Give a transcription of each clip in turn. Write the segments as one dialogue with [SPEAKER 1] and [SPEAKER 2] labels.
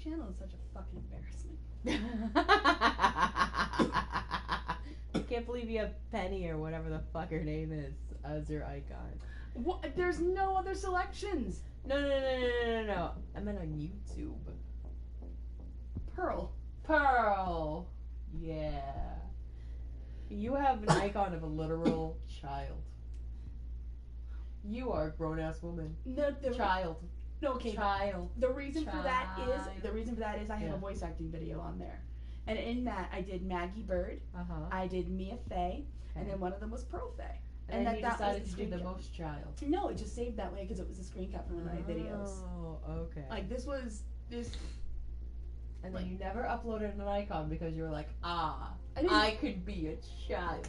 [SPEAKER 1] channel is such a fucking embarrassment.
[SPEAKER 2] I can't believe you have Penny or whatever the fuck her name is as your icon.
[SPEAKER 1] What? There's no other selections.
[SPEAKER 2] No. I meant on YouTube. Pearl. Yeah. You have an icon of a literal child. You are a grown-ass woman.
[SPEAKER 1] No,
[SPEAKER 2] Child.
[SPEAKER 1] No, okay.
[SPEAKER 2] Child.
[SPEAKER 1] The reason for that is I have
[SPEAKER 2] Yeah.
[SPEAKER 1] a voice acting video on there, and in that I did Maggie Bird, I did Mia Faye, and then one of them was Pearl Faye.
[SPEAKER 2] And then you decided to do the most child.
[SPEAKER 1] No, it just saved that way because it was a screen cap from one of my videos.
[SPEAKER 2] Oh, okay.
[SPEAKER 1] Like this.
[SPEAKER 2] And then you never uploaded an icon because you were like, I could be a child.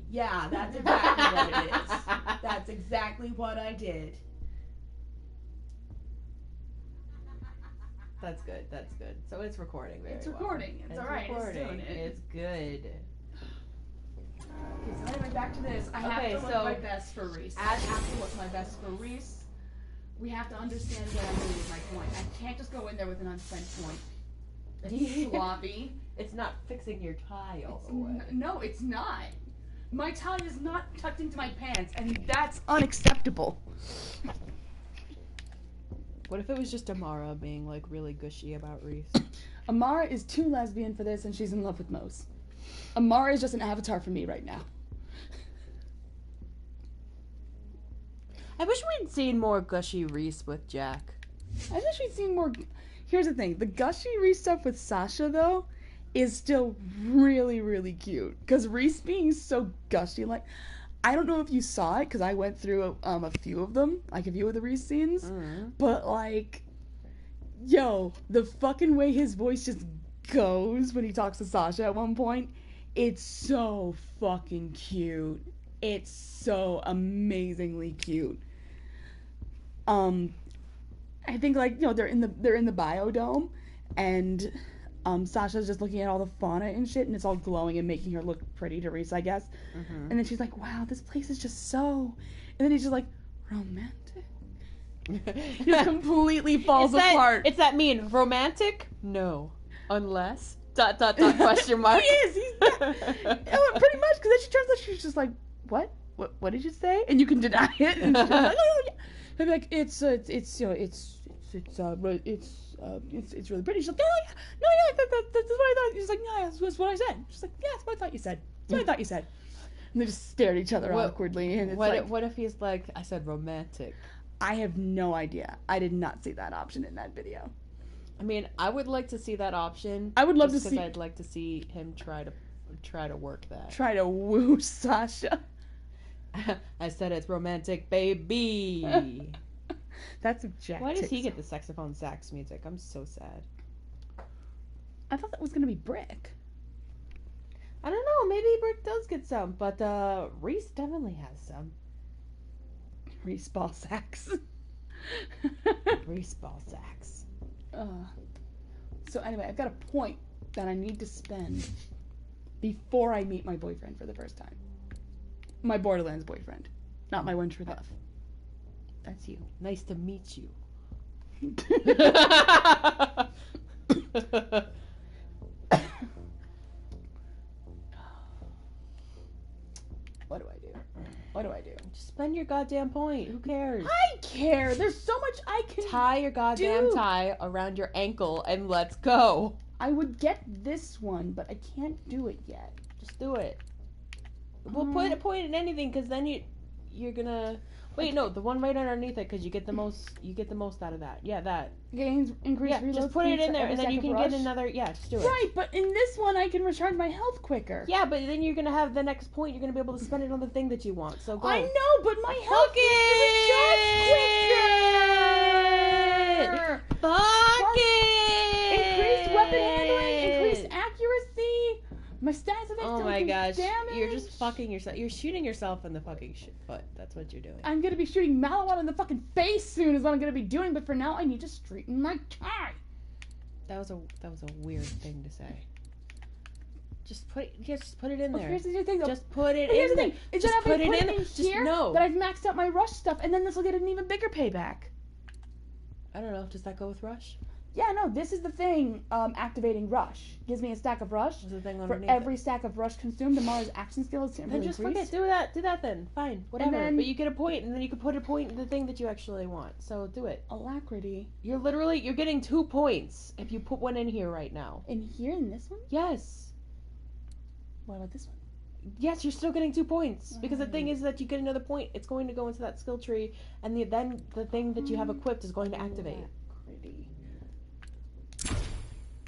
[SPEAKER 1] Yeah, that's exactly what it is. That's exactly what I did.
[SPEAKER 2] That's good. So it's recording very
[SPEAKER 1] It's recording.
[SPEAKER 2] well.
[SPEAKER 1] It's alright. It's doing it.
[SPEAKER 2] It's good.
[SPEAKER 1] Okay, so anyway, back to this. I have to look my best for Reese. I have to look my best for Reese. We have to understand what I'm doing with my point. I can't just go in there with an unspent point. It's sloppy.
[SPEAKER 2] It's not fixing your tie all the way.
[SPEAKER 1] No, it's not. My tie is not tucked into my pants, and that's unacceptable.
[SPEAKER 2] What if it was just Amara being like really gushy about Reese?
[SPEAKER 1] Amara is too lesbian for this, and she's in love with Mose. Amara is just an avatar for me right now.
[SPEAKER 2] I wish we'd seen more gushy Reese with Jack.
[SPEAKER 1] I wish we'd seen more. Here's the thing: the gushy Reese stuff with Sasha, though, is still really, really cute. Because Reese being so gushy, like, I don't know if you saw it, because I went through a few of them, like a few of the Reese scenes, but like, yo, the fucking way his voice just goes when he talks to Sasha at one point, it's so fucking cute. It's so amazingly cute. I think, like, you know, they're in the biodome, and Sasha's just looking at all the fauna and shit, and it's all glowing and making her look pretty to Reese, I guess. And then she's like, "Wow, this place is just so," and then he's just like, "Romantic." He just completely falls apart.
[SPEAKER 2] It's that mean romantic? No, unless ... question mark.
[SPEAKER 1] He is. He's pretty much, because then she turns out she's just like, "What did you say?" And you can deny it. And she's like, "Oh yeah." I'm like, it's really pretty. She's like, no, that's what I thought. She's like, yeah, that's what I said. She's like, yeah, that's what I thought you said. That's what I thought you said. And they just stare at each other awkwardly. And it's
[SPEAKER 2] what if he's like, I said romantic?
[SPEAKER 1] I have no idea. I did not see that option in that video.
[SPEAKER 2] I mean, I would like to see that option.
[SPEAKER 1] I would love to see.
[SPEAKER 2] Because I'd like to see him try to work that.
[SPEAKER 1] Try to woo Sasha.
[SPEAKER 2] I said it's romantic, baby.
[SPEAKER 1] That's objective.
[SPEAKER 2] Why does he get the saxophone sax music? I'm so sad.
[SPEAKER 1] I thought that was gonna be Brick.
[SPEAKER 2] I don't know. Maybe Brick does get some, but Reese definitely has some.
[SPEAKER 1] Reese ball sax.
[SPEAKER 2] Reese ball sax.
[SPEAKER 1] So anyway, I've got a point that I need to spend before I meet my boyfriend for the first time. My Borderlands boyfriend, not my one true love. That's you.
[SPEAKER 2] Nice to meet you.
[SPEAKER 1] What do I do?
[SPEAKER 2] Just spend your goddamn point. Who cares?
[SPEAKER 1] I care. There's so much I can
[SPEAKER 2] tie your goddamn tie around your ankle and let's go.
[SPEAKER 1] I would get this one, but I can't do it yet.
[SPEAKER 2] Just do it. We'll put a point in anything, because then you're gonna wait. No, the one right underneath it, because you get the most out of that. Yeah, that
[SPEAKER 1] gains increase.
[SPEAKER 2] Yeah, just put it in there, and then you can get another. Yeah, just do it.
[SPEAKER 1] Right, but in this one, I can recharge my health quicker.
[SPEAKER 2] Yeah, but then you're gonna have the next point. You're gonna be able to spend it on the thing that you want. So go.
[SPEAKER 1] I know, but my health is recharged quicker.
[SPEAKER 2] Fuck it.
[SPEAKER 1] Increased weapon handling, increased accuracy. My stats have
[SPEAKER 2] oh my gosh,
[SPEAKER 1] damage.
[SPEAKER 2] You're just fucking yourself. You're shooting yourself in the fucking foot. That's what you're doing.
[SPEAKER 1] I'm gonna be shooting Malawat in the fucking face soon is what I'm gonna be doing, but for now I need to straighten my tie.
[SPEAKER 2] That was a weird thing to say. Just put it in there.
[SPEAKER 1] Here's the thing, though.
[SPEAKER 2] Just put it in there.
[SPEAKER 1] Just put it in there. Just know that I've maxed out my Rush stuff, and then this will get an even bigger payback.
[SPEAKER 2] I don't know. Does that go with Rush?
[SPEAKER 1] Yeah, no, this is the thing activating Rush. Gives me a stack of Rush.
[SPEAKER 2] There's a thing
[SPEAKER 1] For
[SPEAKER 2] underneath
[SPEAKER 1] every stack of Rush consumed, Amara's action skill is
[SPEAKER 2] Then
[SPEAKER 1] temporarily
[SPEAKER 2] just
[SPEAKER 1] increased.
[SPEAKER 2] forget. Do that then. Fine. Whatever.
[SPEAKER 1] then-
[SPEAKER 2] But you get a point, and then you can put a point in the thing that you actually want. So do it.
[SPEAKER 1] Alacrity.
[SPEAKER 2] You're getting 2 points if you put one in here right now.
[SPEAKER 1] In here, in this one?
[SPEAKER 2] Yes.
[SPEAKER 1] What about this one?
[SPEAKER 2] Yes, you're still getting 2 points. Because the thing is that you get another point. It's going to go into that skill tree, and then the thing that you have equipped is going to activate.
[SPEAKER 1] Alacrity.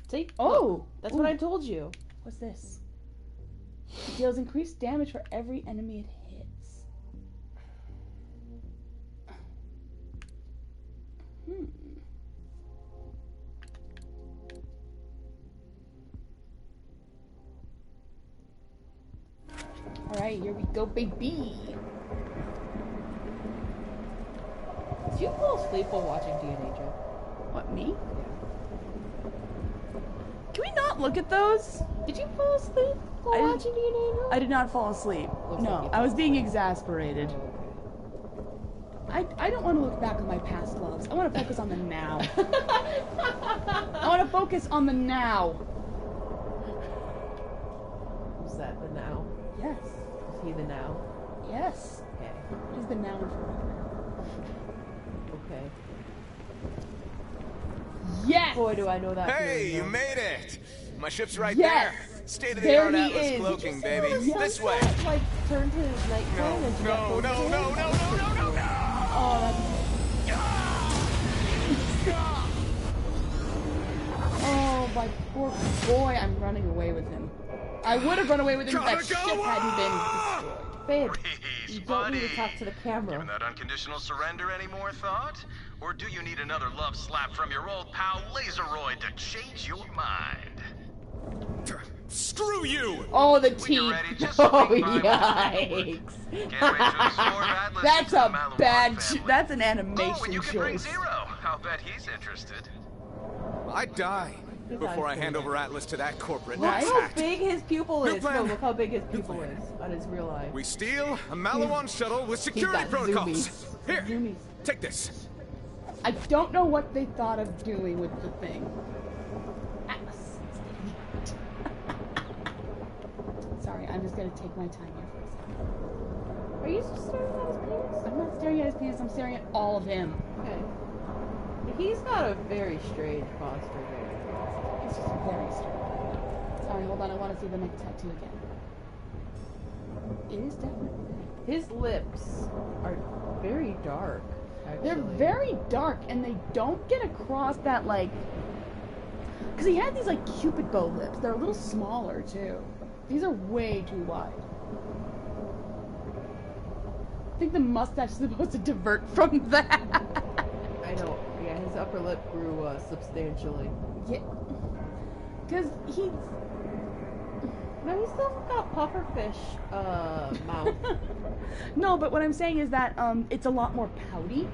[SPEAKER 2] See?
[SPEAKER 1] Oh!
[SPEAKER 2] Look, that's what I told you.
[SPEAKER 1] What's this? It deals increased damage for every enemy it hits. Alright, here we go, baby.
[SPEAKER 2] Did you fall asleep while watching DNA, Joe?
[SPEAKER 1] What, me? Can we not look at those?
[SPEAKER 2] Did you fall asleep while watching DNA, Joe?
[SPEAKER 1] I did not fall asleep.
[SPEAKER 2] Looks
[SPEAKER 1] No,
[SPEAKER 2] like you
[SPEAKER 1] I was being exasperated. I don't want to look back on my past loves. I want to focus on the now. I want to focus on the now.
[SPEAKER 2] Who's that, the now?
[SPEAKER 1] Yes.
[SPEAKER 2] Is he the now?
[SPEAKER 1] Yes.
[SPEAKER 2] Okay.
[SPEAKER 1] It is the now and forever.
[SPEAKER 2] Okay.
[SPEAKER 1] Yes!
[SPEAKER 2] Boy, do I know that
[SPEAKER 3] Hey,
[SPEAKER 2] feeling,
[SPEAKER 3] you
[SPEAKER 2] though.
[SPEAKER 3] made it! My ship's right
[SPEAKER 1] Yes!
[SPEAKER 3] there. State-of-the-art
[SPEAKER 1] There he
[SPEAKER 3] Atlas
[SPEAKER 1] is.
[SPEAKER 3] cloaking,
[SPEAKER 1] Did you see
[SPEAKER 3] baby.
[SPEAKER 1] what I
[SPEAKER 3] This
[SPEAKER 1] said?
[SPEAKER 3] way.
[SPEAKER 2] Like, turned his nighttime
[SPEAKER 3] No,
[SPEAKER 2] into that
[SPEAKER 3] no,
[SPEAKER 2] photo
[SPEAKER 3] no,
[SPEAKER 2] booth?
[SPEAKER 3] no, no, no, no, no, no!
[SPEAKER 1] Oh, that's... Oh, my poor boy. I'm running away with him. I would have run away with him if that ship hadn't been destroyed.
[SPEAKER 2] Babe,
[SPEAKER 3] Please,
[SPEAKER 2] you don't need
[SPEAKER 3] buddy.
[SPEAKER 2] to talk to the camera.
[SPEAKER 3] Giving that unconditional surrender any more thought? Or do you need another love slap from your old pal Laseroid to change your mind? Screw you!
[SPEAKER 1] Oh, the
[SPEAKER 3] When
[SPEAKER 1] teeth.
[SPEAKER 3] you're ready, just
[SPEAKER 2] Oh,
[SPEAKER 3] swing by with
[SPEAKER 2] yikes.
[SPEAKER 3] Can't wait to absorb Atlas
[SPEAKER 1] That's
[SPEAKER 3] into
[SPEAKER 1] a
[SPEAKER 3] the Malawan
[SPEAKER 1] bad...
[SPEAKER 3] family.
[SPEAKER 1] That's an
[SPEAKER 3] Oh,
[SPEAKER 1] animation
[SPEAKER 3] and you can bring
[SPEAKER 1] choice.
[SPEAKER 3] Zero. I'll bet he's interested.
[SPEAKER 4] I'd die
[SPEAKER 2] His
[SPEAKER 4] before I
[SPEAKER 2] eyes
[SPEAKER 4] hand
[SPEAKER 2] go
[SPEAKER 4] over Atlas to that corporate
[SPEAKER 2] Look
[SPEAKER 1] Right?
[SPEAKER 2] how
[SPEAKER 4] hat.
[SPEAKER 2] big his pupil
[SPEAKER 4] New
[SPEAKER 2] is.
[SPEAKER 4] plan.
[SPEAKER 2] No, look how big his
[SPEAKER 4] New
[SPEAKER 2] pupil
[SPEAKER 4] plan.
[SPEAKER 2] is on his real eye.
[SPEAKER 4] We steal a Malawan shuttle with security
[SPEAKER 2] got
[SPEAKER 4] protocols.
[SPEAKER 2] zoomies.
[SPEAKER 4] Here,
[SPEAKER 1] Zoomies.
[SPEAKER 4] take this.
[SPEAKER 1] I don't know what they thought of doing with the thing. Atlas. Sorry, I'm just gonna take my time here for a second.
[SPEAKER 2] Are you just staring at his penis?
[SPEAKER 1] I'm not staring at his penis, I'm staring at all of him.
[SPEAKER 2] Okay. He's got a very strange posture there.
[SPEAKER 1] It's just very strange. Sorry, hold on, I want to see the neck tattoo again. It is definitely there.
[SPEAKER 2] His lips are very dark, actually.
[SPEAKER 1] They're very dark, and they don't get across that, like... Because he had these, like, cupid bow lips. They're a little smaller, too. These are way too wide. I think the mustache is supposed to divert from that.
[SPEAKER 2] I know. Yeah, his upper lip grew substantially.
[SPEAKER 1] Yeah. Because he's...
[SPEAKER 2] No, he's still got pufferfish mouth.
[SPEAKER 1] No, but what I'm saying is that it's a lot more pouty.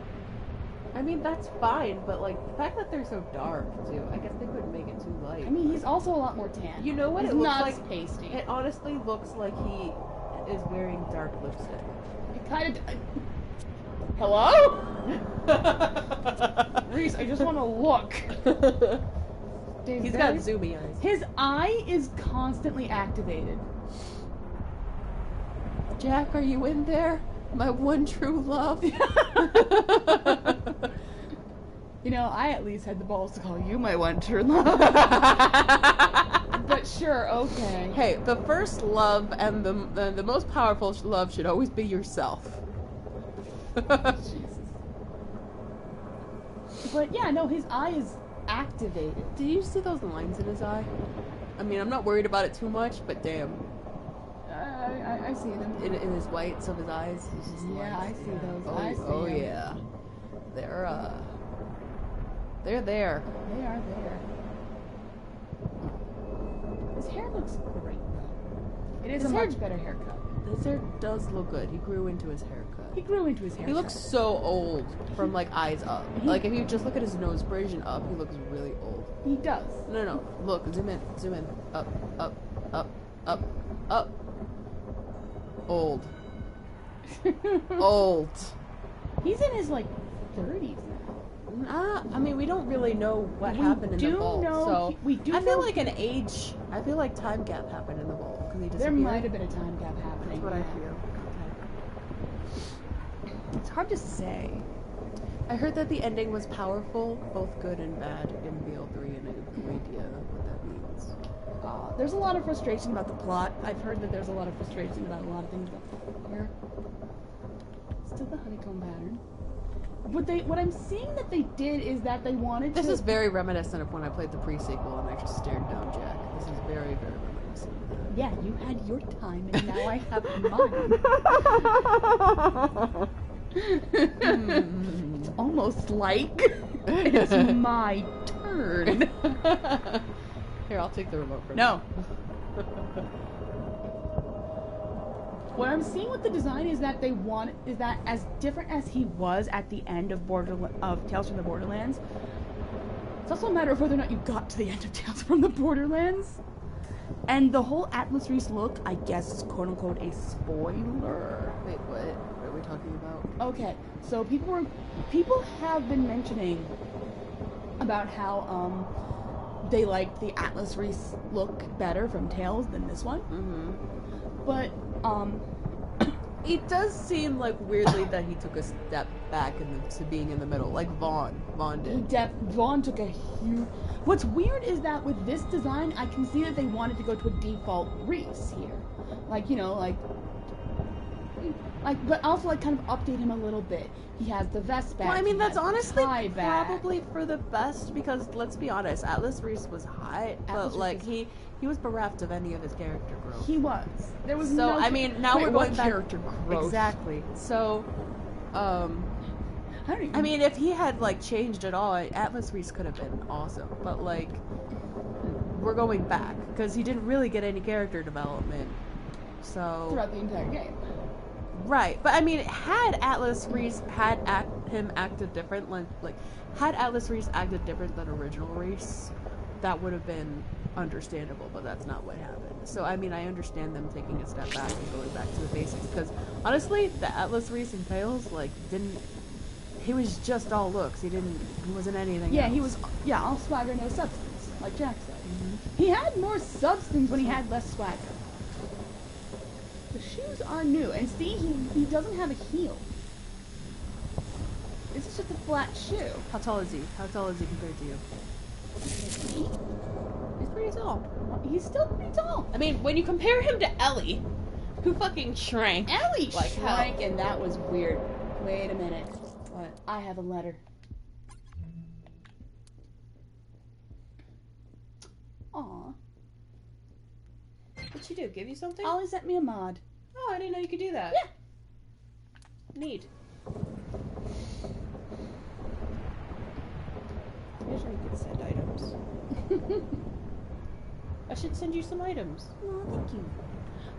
[SPEAKER 2] I mean, that's fine, but like the fact that they're so dark too, I guess they couldn't make it too light.
[SPEAKER 1] I mean, he's also a lot more tan.
[SPEAKER 2] You know what
[SPEAKER 1] He's
[SPEAKER 2] it looks
[SPEAKER 1] not
[SPEAKER 2] like?
[SPEAKER 1] as pasty.
[SPEAKER 2] It honestly looks like he is wearing dark lipstick.
[SPEAKER 1] It kind of... Hello? Reese, I just want to look.
[SPEAKER 2] He's got zoomy eyes.
[SPEAKER 1] His eye is constantly activated.
[SPEAKER 2] Jack, are you in there? My one true love.
[SPEAKER 1] You know, I at least had the balls to call you my one true love. But sure, okay.
[SPEAKER 2] Hey, the first love and the most powerful love should always be yourself.
[SPEAKER 1] Jesus. But yeah, no, his eye is activated.
[SPEAKER 2] Did you see those lines in his eye? I mean, I'm not worried about it too much, but damn.
[SPEAKER 1] I see them.
[SPEAKER 2] In his whites of his eyes. His
[SPEAKER 1] Yeah,
[SPEAKER 2] lines.
[SPEAKER 1] I see those.
[SPEAKER 2] Oh,
[SPEAKER 1] I see
[SPEAKER 2] oh
[SPEAKER 1] them.
[SPEAKER 2] yeah. They're there.
[SPEAKER 1] They are there. His hair looks great, though. It is
[SPEAKER 2] His
[SPEAKER 1] a
[SPEAKER 2] hair-
[SPEAKER 1] much better haircut.
[SPEAKER 2] His hair does look good. He grew into his haircut.
[SPEAKER 1] He grew into his haircut.
[SPEAKER 2] He looks so old from like eyes up. Like if you just look at his nose bridge and up, he looks really old.
[SPEAKER 1] He does.
[SPEAKER 2] No. Look, zoom in, up, up, up, up, up. Old. Old.
[SPEAKER 1] He's in his like 30s now.
[SPEAKER 2] I mean, we don't really know what happened in the vault, so
[SPEAKER 1] we do.
[SPEAKER 2] I feel like an age. I feel like time gap happened in the vault because he
[SPEAKER 1] There
[SPEAKER 2] disappeared.
[SPEAKER 1] might have been a time gap happening.
[SPEAKER 2] That's what I feel.
[SPEAKER 1] It's hard to say.
[SPEAKER 2] I heard that the ending was powerful, both good and bad, in BL3, and I have no idea what that means.
[SPEAKER 1] There's a lot of frustration about the plot. I've heard that there's a lot of frustration about a lot of things here. Still the honeycomb pattern. What I'm seeing that they did is that they wanted
[SPEAKER 2] This
[SPEAKER 1] to...
[SPEAKER 2] is very reminiscent of when I played the pre-sequel and I just stared down Jack. This is very, very reminiscent of that.
[SPEAKER 1] Yeah, you had your time and now I have mine. It's almost like it's my turn.
[SPEAKER 2] Here, I'll take the remote from
[SPEAKER 1] No. What I'm seeing with the design is that as different as he was at the end of Tales from the Borderlands, it's also a matter of whether or not you got to the end of Tales from the Borderlands. And the whole Atlas Reese look, I guess, is quote unquote a spoiler.
[SPEAKER 2] Wait, what? What are we talking about?
[SPEAKER 1] Okay, so people have been mentioning about how they liked the Atlas Reese look better from Tales than this one.
[SPEAKER 2] Mm-hmm.
[SPEAKER 1] But
[SPEAKER 2] it does seem like weirdly that he took a step back to being in the middle, like Vaughn did.
[SPEAKER 1] Vaughn took a huge... What's weird is that with this design, I can see that they wanted to go to a default Reese here. Like, you know, like, but also, like, kind of update him a little bit. He has the vest back.
[SPEAKER 2] Well, I mean, that's honestly
[SPEAKER 1] back.
[SPEAKER 2] probably for the best, because, let's be honest, Atlas Reese was hot, but, like, he was bereft of any of his character growth.
[SPEAKER 1] He was. There was
[SPEAKER 2] so,
[SPEAKER 1] no...
[SPEAKER 2] I mean, now we're going back...
[SPEAKER 1] character growth?
[SPEAKER 2] Exactly. So, I mean, if he had, like, changed at all, Atlas Reese could have been awesome, but, like, we're going back, because he didn't really get any character development, so...
[SPEAKER 1] Throughout the entire game.
[SPEAKER 2] Right, but I mean, had Atlas Reese acted different, like, had Atlas Reese acted different than original Reese, that would have been understandable, but that's not what happened. So, I mean, I understand them taking a step back and going back to the basics, because, honestly, the Atlas Reese in Tales, like, he was just all looks, he wasn't anything else.
[SPEAKER 1] He was, all swagger, no substance, like Jack said. Mm-hmm. He had more substance when he had less swagger. The shoes are new, and see, he doesn't have a heel. This is just a flat shoe.
[SPEAKER 2] How tall is he? How tall is he compared to you? He's pretty tall.
[SPEAKER 1] He's still pretty tall.
[SPEAKER 2] I mean, when you compare him to Ellie, who fucking shrank.
[SPEAKER 1] Ellie
[SPEAKER 2] like
[SPEAKER 1] shrank,
[SPEAKER 2] hell.
[SPEAKER 1] And that was weird. Wait a minute. What? I have a letter. Aw.
[SPEAKER 2] What'd she do? Give you something?
[SPEAKER 1] Ollie sent me a mod.
[SPEAKER 2] Oh, I didn't know you could do that.
[SPEAKER 1] Yeah.
[SPEAKER 2] Neat. Usually you can send items. I should send you some items.
[SPEAKER 1] Oh, thank you.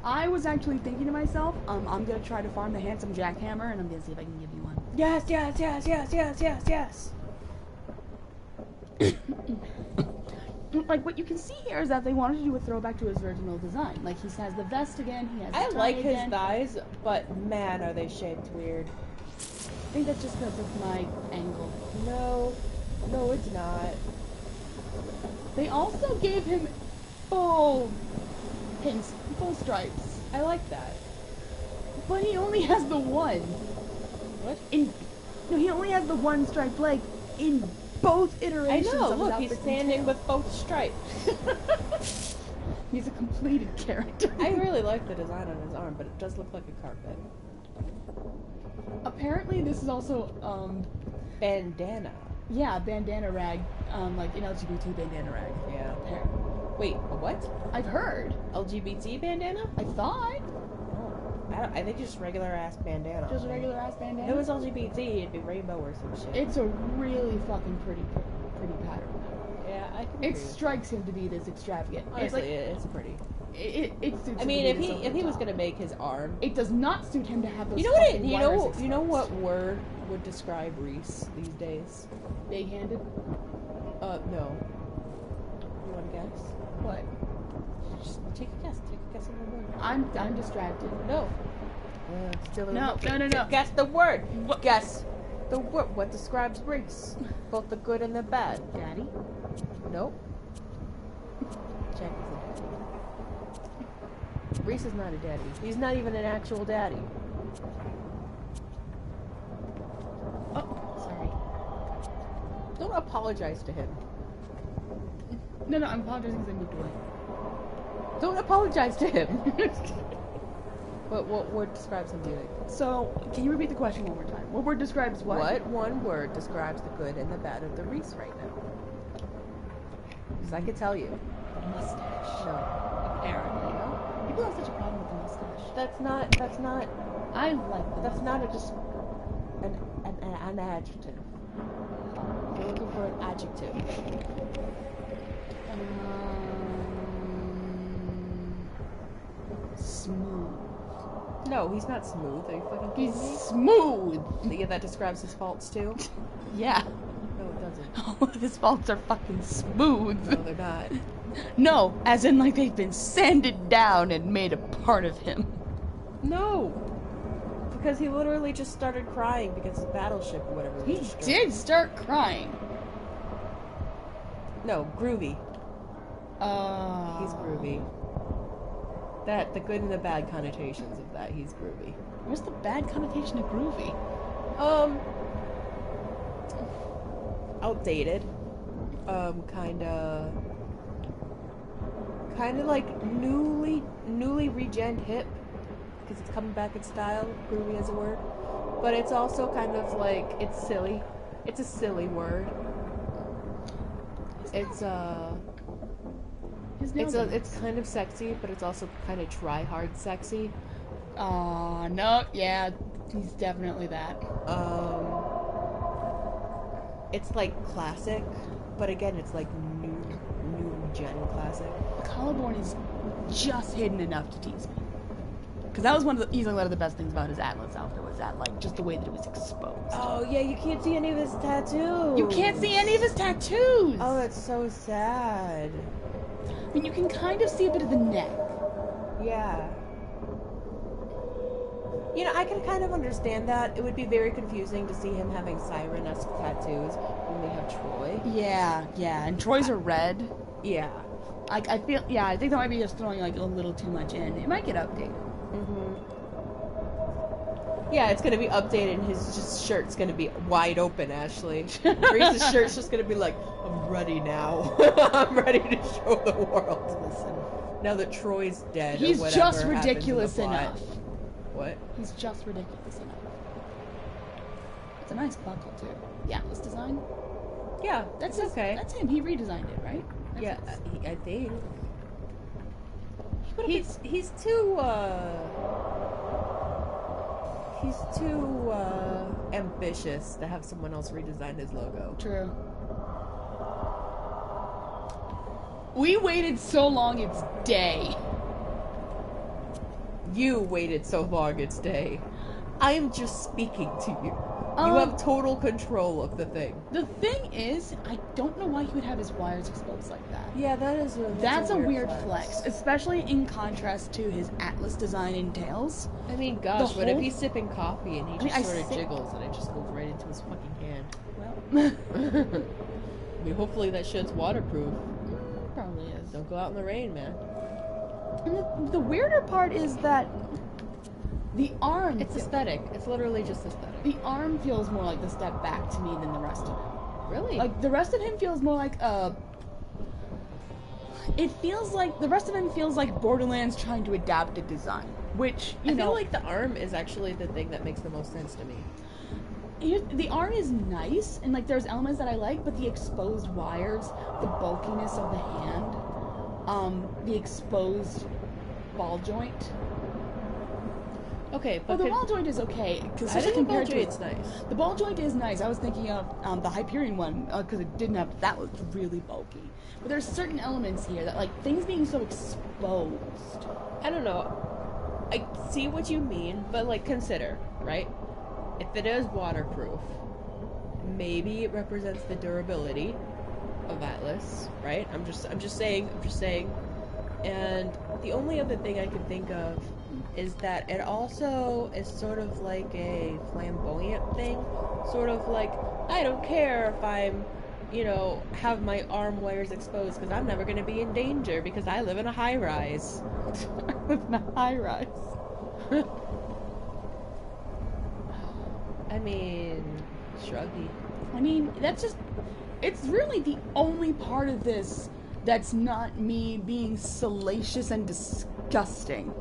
[SPEAKER 1] I was actually thinking to myself, I'm gonna try to farm the handsome jackhammer, and I'm gonna see if I can give you one.
[SPEAKER 2] Yes, yes, yes, yes, yes, yes, yes.
[SPEAKER 1] Like, what you can see here is that they wanted to do a throwback to his original design. Like, he has the vest again, he has the
[SPEAKER 2] I
[SPEAKER 1] tie
[SPEAKER 2] like his
[SPEAKER 1] again.
[SPEAKER 2] thighs, but man, are they shaped weird.
[SPEAKER 1] I think that's just because of my angle.
[SPEAKER 2] No, it's not.
[SPEAKER 1] They also gave him full pins, full stripes.
[SPEAKER 2] I like that.
[SPEAKER 1] But he only has the one.
[SPEAKER 2] What?
[SPEAKER 1] No, he only has the one striped leg in both
[SPEAKER 2] I
[SPEAKER 1] iterations
[SPEAKER 2] know,
[SPEAKER 1] of
[SPEAKER 2] look,
[SPEAKER 1] his
[SPEAKER 2] he's
[SPEAKER 1] outfit
[SPEAKER 2] standing
[SPEAKER 1] detail.
[SPEAKER 2] with both stripes.
[SPEAKER 1] He's a completed character.
[SPEAKER 2] I really like the design on his arm, but it does look like a carpet.
[SPEAKER 1] Apparently, this is also,
[SPEAKER 2] Bandana.
[SPEAKER 1] yeah, bandana rag, like an LGBT bandana rag.
[SPEAKER 2] Yeah.
[SPEAKER 1] Apparently.
[SPEAKER 2] Wait, a what?
[SPEAKER 1] I've heard.
[SPEAKER 2] LGBT bandana?
[SPEAKER 1] I thought.
[SPEAKER 2] I think just regular ass bandana.
[SPEAKER 1] Just a regular ass bandana.
[SPEAKER 2] If it was LGBT, it'd be rainbow or some shit.
[SPEAKER 1] It's a really fucking pretty pattern.
[SPEAKER 2] Yeah, I can.
[SPEAKER 1] It strikes him to be this extravagant.
[SPEAKER 2] Honestly,
[SPEAKER 1] It's
[SPEAKER 2] it's pretty.
[SPEAKER 1] like, it suits
[SPEAKER 2] I
[SPEAKER 1] him
[SPEAKER 2] mean,
[SPEAKER 1] to
[SPEAKER 2] if
[SPEAKER 1] be this
[SPEAKER 2] he was
[SPEAKER 1] over the
[SPEAKER 2] gonna
[SPEAKER 1] top.
[SPEAKER 2] make his arm,
[SPEAKER 1] It does not suit him to have those.
[SPEAKER 2] you know what?
[SPEAKER 1] fucking
[SPEAKER 2] You
[SPEAKER 1] wires
[SPEAKER 2] know
[SPEAKER 1] exposed.
[SPEAKER 2] what word would describe Reese these days?
[SPEAKER 1] Big-handed.
[SPEAKER 2] No. You want to guess?
[SPEAKER 1] What?
[SPEAKER 2] Just take a guess. Take a guess on the word.
[SPEAKER 1] I'm distracted.
[SPEAKER 2] No. Still
[SPEAKER 1] No.
[SPEAKER 2] Guess the word. Guess. What describes race? Both the good and the bad.
[SPEAKER 1] Daddy?
[SPEAKER 2] Nope. Jack is a daddy. Reese is not a daddy. He's not even an actual daddy.
[SPEAKER 1] Oh, sorry.
[SPEAKER 2] Don't apologize to him.
[SPEAKER 1] No, I'm apologizing because I moved away.
[SPEAKER 2] Don't apologize to him. What word describes him beauty?
[SPEAKER 1] So, can you repeat the question one more time? What word describes what?
[SPEAKER 2] What one word describes the good and the bad of the Reese right now? Because I could tell you.
[SPEAKER 1] Mustache.
[SPEAKER 2] No.
[SPEAKER 1] Apparently. No? People have such a problem with the mustache.
[SPEAKER 2] That's not.
[SPEAKER 1] I like the
[SPEAKER 2] That's not
[SPEAKER 1] mustache.
[SPEAKER 2] an adjective. You're looking for an adjective.
[SPEAKER 1] Smooth.
[SPEAKER 2] No, he's not smooth. Are you fucking kidding
[SPEAKER 1] He's
[SPEAKER 2] me?
[SPEAKER 1] smooth.
[SPEAKER 2] Yeah, that describes his faults too.
[SPEAKER 1] Yeah.
[SPEAKER 2] No, it doesn't.
[SPEAKER 1] All of his faults are fucking smooth.
[SPEAKER 2] No, they're not.
[SPEAKER 1] No, as in like they've been sanded down and made a part of him.
[SPEAKER 2] No, because he literally just started crying because his battleship or whatever. was
[SPEAKER 1] He
[SPEAKER 2] destroyed.
[SPEAKER 1] did start crying.
[SPEAKER 2] No, groovy.
[SPEAKER 1] Uh,
[SPEAKER 2] He's groovy. The good and the bad connotations of that. He's groovy.
[SPEAKER 1] What's the bad connotation of groovy?
[SPEAKER 2] Outdated. Kinda like newly regen hip, because it's coming back in style. Groovy as a word, but it's also kind of like it's silly. It's a silly word. It's kind of sexy, but it's also kind of try hard sexy.
[SPEAKER 1] No, yeah, he's definitely that.
[SPEAKER 2] It's like classic, but again, it's like new gen classic.
[SPEAKER 1] The collarbone is just hidden enough to tease me. Because that was easily one of the best things about his Atlas outfit, was that, like, just the way that it was exposed.
[SPEAKER 2] Oh yeah, you can't see any of his tattoos.
[SPEAKER 1] You can't see any of his tattoos!
[SPEAKER 2] Oh, that's so sad.
[SPEAKER 1] I mean, you can kind of see a bit of the neck.
[SPEAKER 2] Yeah. You know, I can kind of understand that. It would be very confusing to see him having siren-esque tattoos when we have Troy.
[SPEAKER 1] Yeah, and Troy's are red.
[SPEAKER 2] Yeah.
[SPEAKER 1] I think that might be just throwing, like, a little too much in. It might get updated.
[SPEAKER 2] Mm-hmm. Yeah, it's gonna be updated and his shirt's gonna be wide open, Ashley. Reese's shirt's just gonna be like, I'm ready now. I'm ready to show the world.
[SPEAKER 1] Listen.
[SPEAKER 2] Now that Troy's dead,
[SPEAKER 1] He's
[SPEAKER 2] or whatever
[SPEAKER 1] just
[SPEAKER 2] happens in the
[SPEAKER 1] ridiculous
[SPEAKER 2] plot.
[SPEAKER 1] enough.
[SPEAKER 2] What?
[SPEAKER 1] He's just ridiculous enough. It's a nice buckle, too. The Atlas design.
[SPEAKER 2] Yeah,
[SPEAKER 1] That's
[SPEAKER 2] it's okay.
[SPEAKER 1] That's him. He redesigned it, right?
[SPEAKER 2] Yeah, I think.
[SPEAKER 1] He's
[SPEAKER 2] He's too ambitious to have someone else redesign his logo.
[SPEAKER 1] true. We waited so long, it's day.
[SPEAKER 2] You waited so long, it's day. I am just speaking to you. You have total control of the thing.
[SPEAKER 1] The thing is, I don't know why he would have his wires exposed like that.
[SPEAKER 2] Yeah,
[SPEAKER 1] That's a weird flex, especially in contrast to his Atlas design in Tails.
[SPEAKER 2] I mean, gosh,
[SPEAKER 1] The
[SPEAKER 2] what if
[SPEAKER 1] whole-
[SPEAKER 2] he's sipping coffee and he just
[SPEAKER 1] I
[SPEAKER 2] sort of
[SPEAKER 1] si-
[SPEAKER 2] jiggles and it just goes right into his fucking hand?
[SPEAKER 1] Well,
[SPEAKER 2] I mean, hopefully that shit's waterproof.
[SPEAKER 1] probably is.
[SPEAKER 2] Don't go out in the rain, man.
[SPEAKER 1] And the weirder part is that the arm.
[SPEAKER 2] It's aesthetic. It's literally just aesthetic.
[SPEAKER 1] The arm feels more like the step back to me than the rest of him.
[SPEAKER 2] Really?
[SPEAKER 1] Like, the rest of him feels more like it feels like the rest of him feels like Borderlands trying to adapt a design, which
[SPEAKER 2] I feel like the arm is actually the thing that makes the most sense to me.
[SPEAKER 1] the arm is nice, and like there's elements that I like, but the exposed wires, the bulkiness of the hand, the exposed ball joint.
[SPEAKER 2] Okay,
[SPEAKER 1] Well,
[SPEAKER 2] but
[SPEAKER 1] the ball joint is okay because
[SPEAKER 2] I think the ball
[SPEAKER 1] compared to
[SPEAKER 2] joint's nice.
[SPEAKER 1] the ball joint is nice. I was thinking of the Hyperion one because it didn't have that was really bulky. But there's certain elements here that like things being so exposed.
[SPEAKER 2] I don't know. I see what you mean, but like consider, right? If it is waterproof, maybe it represents the durability of Atlas, right? I'm just saying. And the only other thing I can think of is that it also is sort of like a flamboyant thing. Sort of like, I don't care if I'm, have my arm wires exposed because I'm never going to be in danger because I live in a high rise.
[SPEAKER 1] I live in a high rise.
[SPEAKER 2] I mean, shruggy.
[SPEAKER 1] I mean, it's really the only part of this that's not me being salacious and disgusting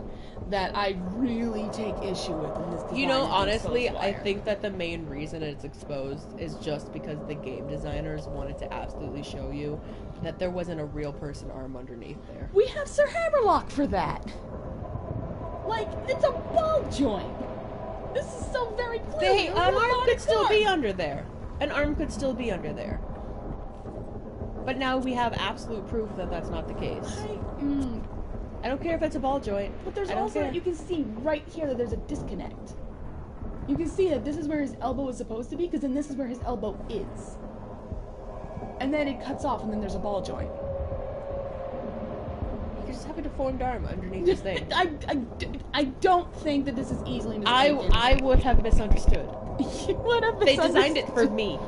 [SPEAKER 1] that I really take issue with in this design.
[SPEAKER 2] Honestly, I think that the main reason it's exposed is just because the game designers wanted to absolutely show you that there wasn't a real person arm underneath there.
[SPEAKER 1] We have Sir Hammerlock for that. Like, it's a ball joint. This is so very clear.
[SPEAKER 2] An arm could still be under there. An arm could still be under there. But now we have absolute proof that that's not the case. I don't care if it's a ball joint.
[SPEAKER 1] But there's also, you can see right here that there's a disconnect. You can see that this is where his elbow is supposed to be, because then this is where his elbow is. And then it cuts off, and then there's a ball joint.
[SPEAKER 2] You just have a deformed arm underneath this thing.
[SPEAKER 1] I don't think that this is easily mistaken.
[SPEAKER 2] I would have misunderstood.
[SPEAKER 1] You would have misunderstood.
[SPEAKER 2] They designed it for me.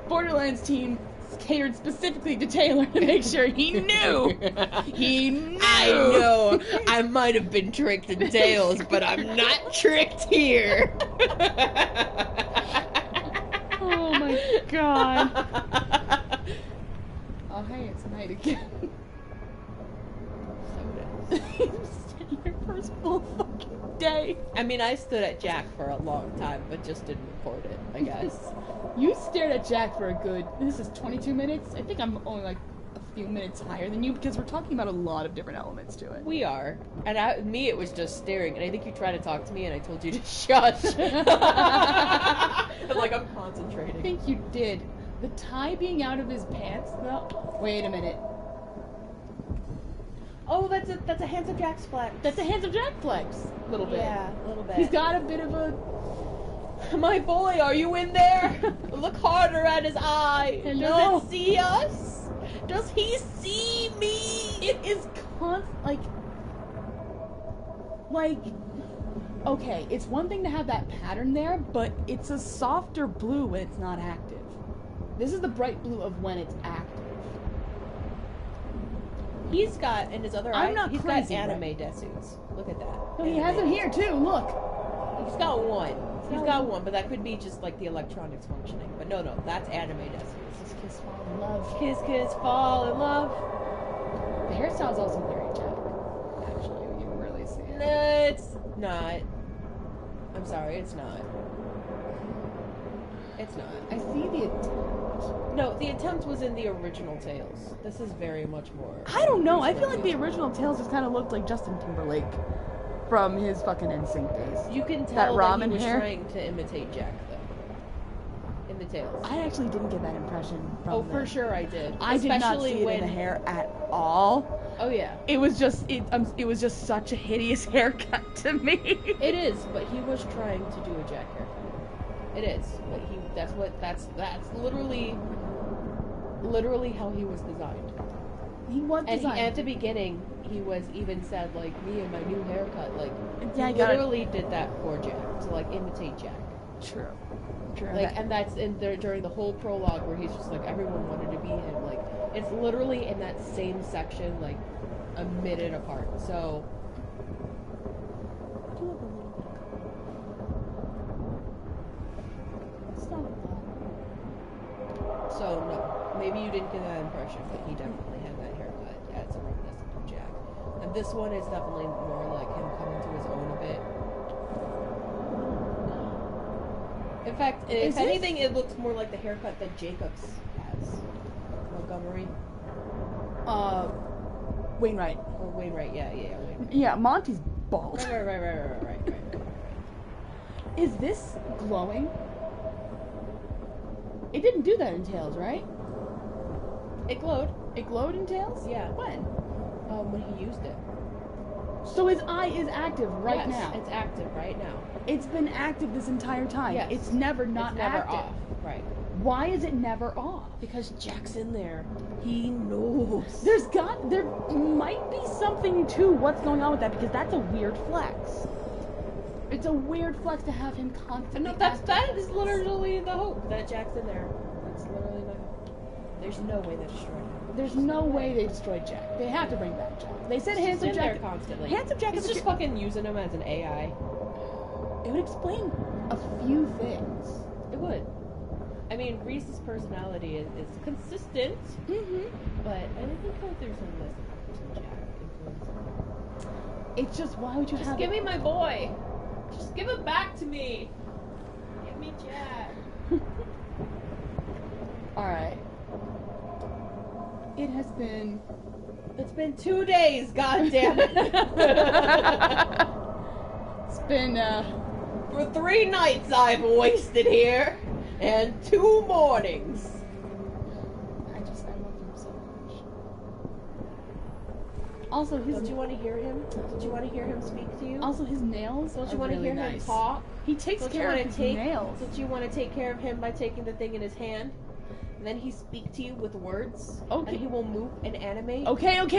[SPEAKER 1] Borderlands team catered specifically to Taylor to make sure he knew. He knew.
[SPEAKER 2] I know. I might have been tricked in Tails, but I'm not tricked here.
[SPEAKER 1] Oh my god. Oh hey, it's night again.
[SPEAKER 2] So it is.
[SPEAKER 1] Your first full fucking day.
[SPEAKER 2] I mean, I stood at Jack for a long time, but just didn't record it, I guess.
[SPEAKER 1] You stared at Jack for a good, this is 22 minutes? I think I'm only like a few minutes higher than you because we're talking about a lot of different elements to it.
[SPEAKER 2] We are. And me, it was just staring. And I think you tried to talk to me and I told you to shut. I'm like, I'm concentrating.
[SPEAKER 1] I think you did. The tie being out of his pants, though. Wait a minute.
[SPEAKER 2] Oh, that's a handsome Jack's flex.
[SPEAKER 1] That's a handsome Jack flex. A little bit.
[SPEAKER 2] Yeah, a little bit.
[SPEAKER 1] He's got a bit of a...
[SPEAKER 2] My boy, are you in there? Look harder at his eye.
[SPEAKER 1] Hello?
[SPEAKER 2] Does it see us? Does he see me?
[SPEAKER 1] It is like, okay, it's one thing to have that pattern there, but it's a softer blue when it's not active. This is the bright blue of when it's active.
[SPEAKER 2] He's got, in his other
[SPEAKER 1] I'm
[SPEAKER 2] eye,
[SPEAKER 1] not
[SPEAKER 2] he's
[SPEAKER 1] crazy,
[SPEAKER 2] got anime
[SPEAKER 1] right?
[SPEAKER 2] desuits. Look at that.
[SPEAKER 1] No, he has it here too, look.
[SPEAKER 2] He's got one. He's got one, but that could be just like the electronics functioning. But no, that's anime desuits.
[SPEAKER 1] Kiss, kiss, fall in love.
[SPEAKER 2] Kiss, kiss, fall in love.
[SPEAKER 1] The hairstyle is also very Jack. Actually, you can really see it.
[SPEAKER 2] No, it's not. I'm sorry, it's not. It's not.
[SPEAKER 1] I see the attempt.
[SPEAKER 2] No, the attempt was in the original Tales. This is very much more.
[SPEAKER 1] I don't know. I feel like the original Tales just kind of looked like Justin Timberlake from his fucking NSYNC days.
[SPEAKER 2] You can tell
[SPEAKER 1] that
[SPEAKER 2] that
[SPEAKER 1] ramen
[SPEAKER 2] he was
[SPEAKER 1] hair.
[SPEAKER 2] trying to imitate Jack, though. In the Tales.
[SPEAKER 1] I actually didn't get that impression from
[SPEAKER 2] Oh, for sure I did.
[SPEAKER 1] I did not
[SPEAKER 2] Especially
[SPEAKER 1] see it in the hair at all.
[SPEAKER 2] Oh yeah.
[SPEAKER 1] It was just it was just such a hideous haircut to me.
[SPEAKER 2] It is, but he was trying to do a Jack haircut. It is, but that's literally how he was designed.
[SPEAKER 1] He was designed.
[SPEAKER 2] At the beginning, he was even said like, me and my new haircut, like,
[SPEAKER 1] yeah,
[SPEAKER 2] he literally did that for Jack to like imitate Jack.
[SPEAKER 1] True.
[SPEAKER 2] Like, and that's in there during the whole prologue where he's just like, everyone wanted to be him. Like, it's literally in that same section, like a minute apart. So. So, no. Maybe you didn't get that impression, but he definitely had that haircut. Yeah, it's a reminiscent of Jack. And this one is definitely more like him coming to his own a bit. In fact, if anything, it looks more like the haircut that Jacobs has. Montgomery.
[SPEAKER 1] Wainwright.
[SPEAKER 2] Or Wainwright, yeah, Wainwright.
[SPEAKER 1] Yeah, Monty's bald.
[SPEAKER 2] Right.
[SPEAKER 1] Is this glowing? It didn't do that in Tales, right?
[SPEAKER 2] It glowed.
[SPEAKER 1] It glowed in Tales?
[SPEAKER 2] Yeah.
[SPEAKER 1] When
[SPEAKER 2] he used it.
[SPEAKER 1] So his eye is active right now.
[SPEAKER 2] It's active right now.
[SPEAKER 1] It's been active this entire time.
[SPEAKER 2] Yes.
[SPEAKER 1] It's never not
[SPEAKER 2] it's never
[SPEAKER 1] active.
[SPEAKER 2] off. Right.
[SPEAKER 1] Why is it never off?
[SPEAKER 2] Because Jack's in there. He knows.
[SPEAKER 1] There might be something to what's going on with that, because that's a weird flex. It's a weird flex to have him constantly.
[SPEAKER 2] No, that is literally the hope that Jack's in there. That's literally my hope. There's no way they destroyed him.
[SPEAKER 1] There's no way they destroyed Jack. They have to bring back Jack. They said Handsome Jack
[SPEAKER 2] there constantly.
[SPEAKER 1] Handsome Jack
[SPEAKER 2] He's
[SPEAKER 1] is
[SPEAKER 2] just fucking using him as an AI.
[SPEAKER 1] It would explain a few things.
[SPEAKER 2] It would. I mean, Reese's personality is consistent, but I think there's some less Jack influence.
[SPEAKER 1] It's just, why would you
[SPEAKER 2] Just
[SPEAKER 1] have
[SPEAKER 2] give me my boy. Just give him back to me. Give me Jack.
[SPEAKER 1] Alright. It has been...
[SPEAKER 2] It's been 2 days, goddammit.
[SPEAKER 1] It's been,
[SPEAKER 2] For 3 nights I've wasted here, and 2 mornings.
[SPEAKER 1] I love him so much. Also,
[SPEAKER 2] Don't you want to hear him? Don't you want to hear him speak to you?
[SPEAKER 1] Also, his nails
[SPEAKER 2] Don't you
[SPEAKER 1] are
[SPEAKER 2] want to
[SPEAKER 1] really
[SPEAKER 2] hear him
[SPEAKER 1] nice.
[SPEAKER 2] talk?
[SPEAKER 1] He takes
[SPEAKER 2] Don't you
[SPEAKER 1] care of
[SPEAKER 2] wanna
[SPEAKER 1] his
[SPEAKER 2] take-
[SPEAKER 1] nails.
[SPEAKER 2] Don't you want to take care of him by taking the thing in his hand? And then he speak to you with words.
[SPEAKER 1] Okay.
[SPEAKER 2] And he will move and animate.
[SPEAKER 1] Okay, but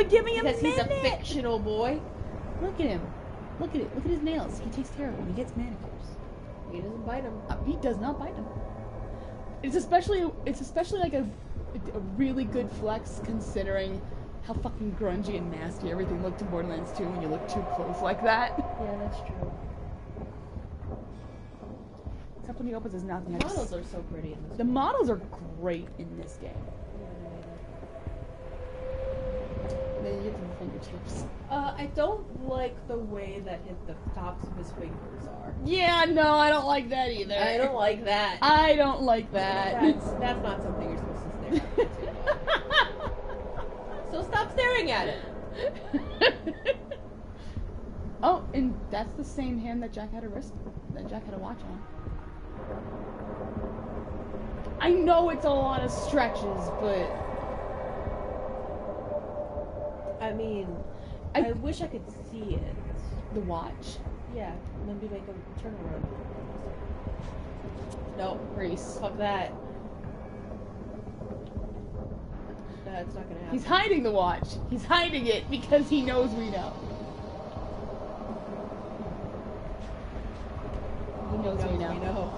[SPEAKER 1] give me a
[SPEAKER 2] Because he's a
[SPEAKER 1] minute.
[SPEAKER 2] fictional boy.
[SPEAKER 1] Look at him. Look at it. Look at his nails. He takes care of them. He gets manicures.
[SPEAKER 2] He doesn't bite him.
[SPEAKER 1] He does not bite them. It's especially like a really good flex, considering how fucking grungy and nasty everything looked in Borderlands 2 when you look too close like that.
[SPEAKER 2] Yeah, that's true.
[SPEAKER 1] Except when he opens his mouth and
[SPEAKER 2] The models are so pretty in this.
[SPEAKER 1] The models are great in this game. Then you get to the fingertips.
[SPEAKER 2] I don't like the way that the tops of his fingers are.
[SPEAKER 1] Yeah, no, I don't like that either.
[SPEAKER 2] I don't like that.
[SPEAKER 1] I don't like that.
[SPEAKER 2] That's not something you're supposed to stare at. So stop staring at it.
[SPEAKER 1] Oh, and that's the same hand that Jack had a watch on. I know it's a lot of stretches, but
[SPEAKER 2] I mean, I wish I could see it.
[SPEAKER 1] the watch.
[SPEAKER 2] Yeah, maybe make a turn around. No,
[SPEAKER 1] Reese.
[SPEAKER 2] fuck that. That's not gonna happen.
[SPEAKER 1] He's hiding the watch. He's hiding it because he knows we know. He knows we know.
[SPEAKER 2] We know.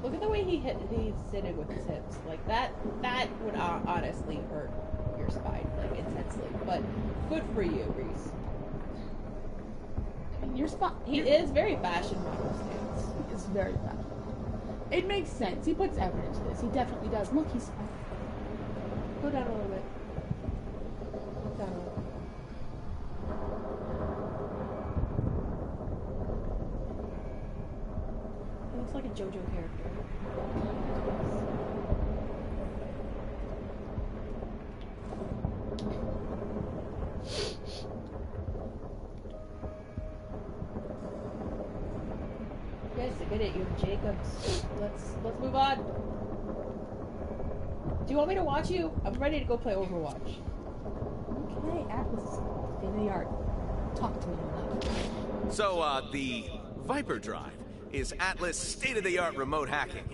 [SPEAKER 2] Look at the way he's sitting with his hips. Like that would honestly hurt your spine, like intensely. But good for you, Reese.
[SPEAKER 1] Your spot.
[SPEAKER 2] He is very fashion model stance.
[SPEAKER 1] It's very fast. It makes sense. He puts effort into this. He definitely does. Look, he's.
[SPEAKER 2] Go down a little bit. Down a little. He looks like a JoJo character. Yes, I get it. You're Jacobs. Let's move on. Do you want me to watch you? I'm ready to go play Overwatch.
[SPEAKER 1] Okay, Atlas. State of the art. Talk to me.
[SPEAKER 3] So, the Viper Drive is Atlas state-of-the-art remote hacking.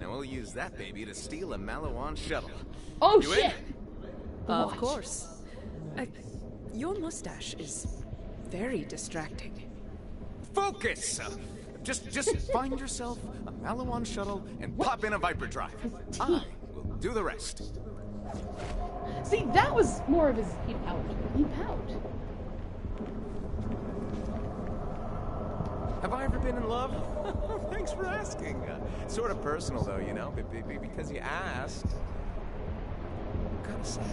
[SPEAKER 3] Now we'll use that baby to steal a Malawan shuttle.
[SPEAKER 1] Oh
[SPEAKER 3] You
[SPEAKER 1] shit!
[SPEAKER 3] in?
[SPEAKER 5] Of
[SPEAKER 1] Watch.
[SPEAKER 5] course. Your mustache is very distracting.
[SPEAKER 3] Focus! Just find yourself a Malawan shuttle and pop in a Viper Drive. I will do the rest.
[SPEAKER 1] See, that was more of his.
[SPEAKER 2] He pout.
[SPEAKER 1] He pout.
[SPEAKER 3] Have I ever been in love? Thanks for asking. Sort of personal, though, you know, because you asked. Kind of sad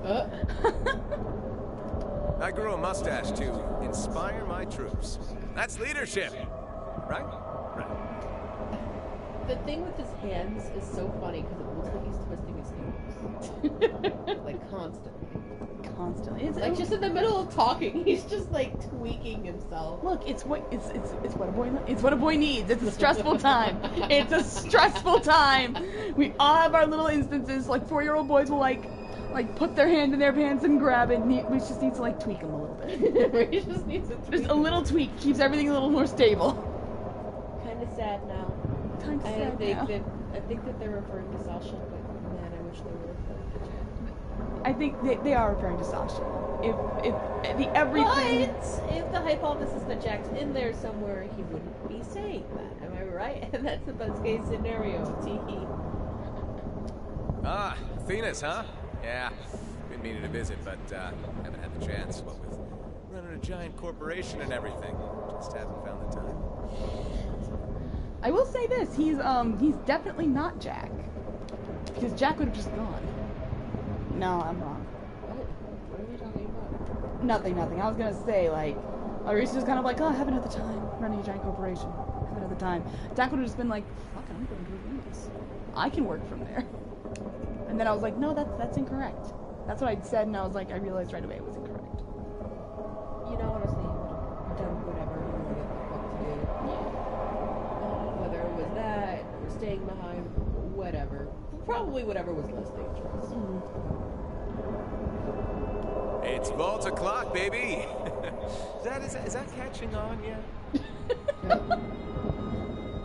[SPEAKER 3] now. I grew a mustache to inspire my troops. That's leadership, right? Right.
[SPEAKER 2] The thing with his hands is so funny because it looks like he's twisting his fingers. Like constantly.
[SPEAKER 1] Constantly. It's
[SPEAKER 2] Like just in the middle of talking, he's just like tweaking himself.
[SPEAKER 1] Look, it's what a boy needs. It's a stressful time. It's a stressful time. We all have our little instances. Like 4-year-old boys will like put their hand in their pants and grab it. And we just need to like tweak them a little bit.
[SPEAKER 2] He just needs to tweak.
[SPEAKER 1] Just a little tweak keeps everything a little more stable.
[SPEAKER 2] kind of sad now.
[SPEAKER 1] Kind of sad now.
[SPEAKER 2] I think that they're referring to Sasha, but man, I wish they were referring to Jack.
[SPEAKER 1] I think they are referring to Sasha. If the everything.
[SPEAKER 2] But if the hypothesis that Jack's in there somewhere, he wouldn't be saying that. Am I right? And that's the best case scenario. Teehee.
[SPEAKER 4] Ah, Athena's, huh? Yeah. Been meaning to visit, but haven't had the chance. What with running a giant corporation and everything. Just haven't found the time.
[SPEAKER 1] I will say this: he's definitely not Jack, because Jack would have just gone. No, I'm wrong.
[SPEAKER 2] What are we talking about?
[SPEAKER 1] Nothing. I was gonna say like, Reese was kind of like, oh, I haven't had the time running a giant corporation. Haven't had the time. Jack would have just been like, fuck, I'm going to Venus. I can work from there. And then I was like, no, that's incorrect. That's what I'd said, and I was like, I realized right away it was incorrect.
[SPEAKER 2] You know, honestly, he would have done whatever he wanted the fuck to do. Whether it was that, or staying behind, whatever. Probably whatever was less dangerous.
[SPEAKER 4] It's vault o'clock, baby. is that catching on yet?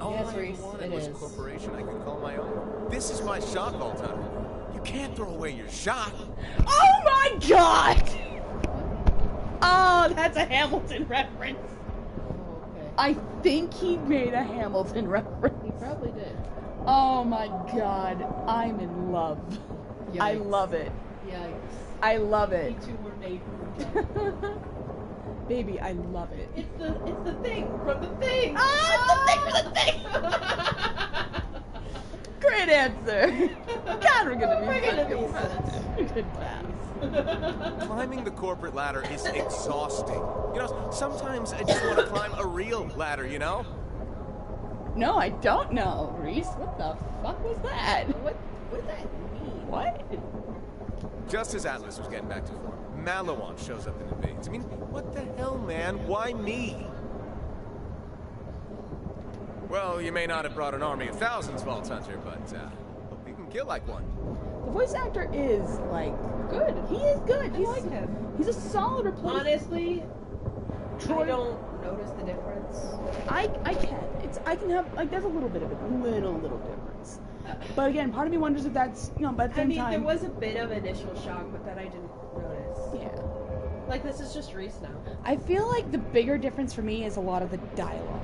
[SPEAKER 4] All
[SPEAKER 2] Yes,
[SPEAKER 4] I
[SPEAKER 2] Reese,
[SPEAKER 4] wanted
[SPEAKER 2] it
[SPEAKER 4] was a
[SPEAKER 2] is.
[SPEAKER 4] corporation I could call my own. This is my shot, Volta. You can't throw away your shot.
[SPEAKER 1] Oh my god! Oh, that's a Hamilton reference.
[SPEAKER 2] Oh, okay.
[SPEAKER 1] I think he made a Hamilton reference.
[SPEAKER 2] He probably did.
[SPEAKER 1] Oh my god, I'm in love. I
[SPEAKER 2] Yikes.
[SPEAKER 1] love it.
[SPEAKER 2] Yikes.
[SPEAKER 1] I love it.
[SPEAKER 2] We two were made for each other.
[SPEAKER 1] Baby, I love it.
[SPEAKER 2] It's the thing from the thing.
[SPEAKER 1] Ah, it's the thing from the thing. Great answer. God, we're gonna be such good pals.
[SPEAKER 4] Climbing the corporate ladder is exhausting. You know, sometimes I just want to climb a real ladder, you know?
[SPEAKER 1] No, I don't know, Reese. What the fuck was that?
[SPEAKER 2] What does that mean?
[SPEAKER 1] What?
[SPEAKER 4] Just as Atlas was getting back to form, Maliwan shows up and invades. I mean, what the hell, man? Why me? Well, you may not have brought an army of thousands, Vault Hunter, but hope you can kill like one.
[SPEAKER 1] The voice actor is like good. He is good.
[SPEAKER 2] I
[SPEAKER 1] He's
[SPEAKER 2] like him.
[SPEAKER 1] He's a solid replacement.
[SPEAKER 2] Honestly,
[SPEAKER 1] Troy-
[SPEAKER 2] I don't notice the difference.
[SPEAKER 1] I can. I can have like there's a little bit of a little difference. But again, part of me wonders if that's but at the same time.
[SPEAKER 2] there was a bit of initial shock, but then I didn't notice.
[SPEAKER 1] Yeah.
[SPEAKER 2] Like, this is just Reese now.
[SPEAKER 1] I feel like the bigger difference for me is a lot of the dialogue.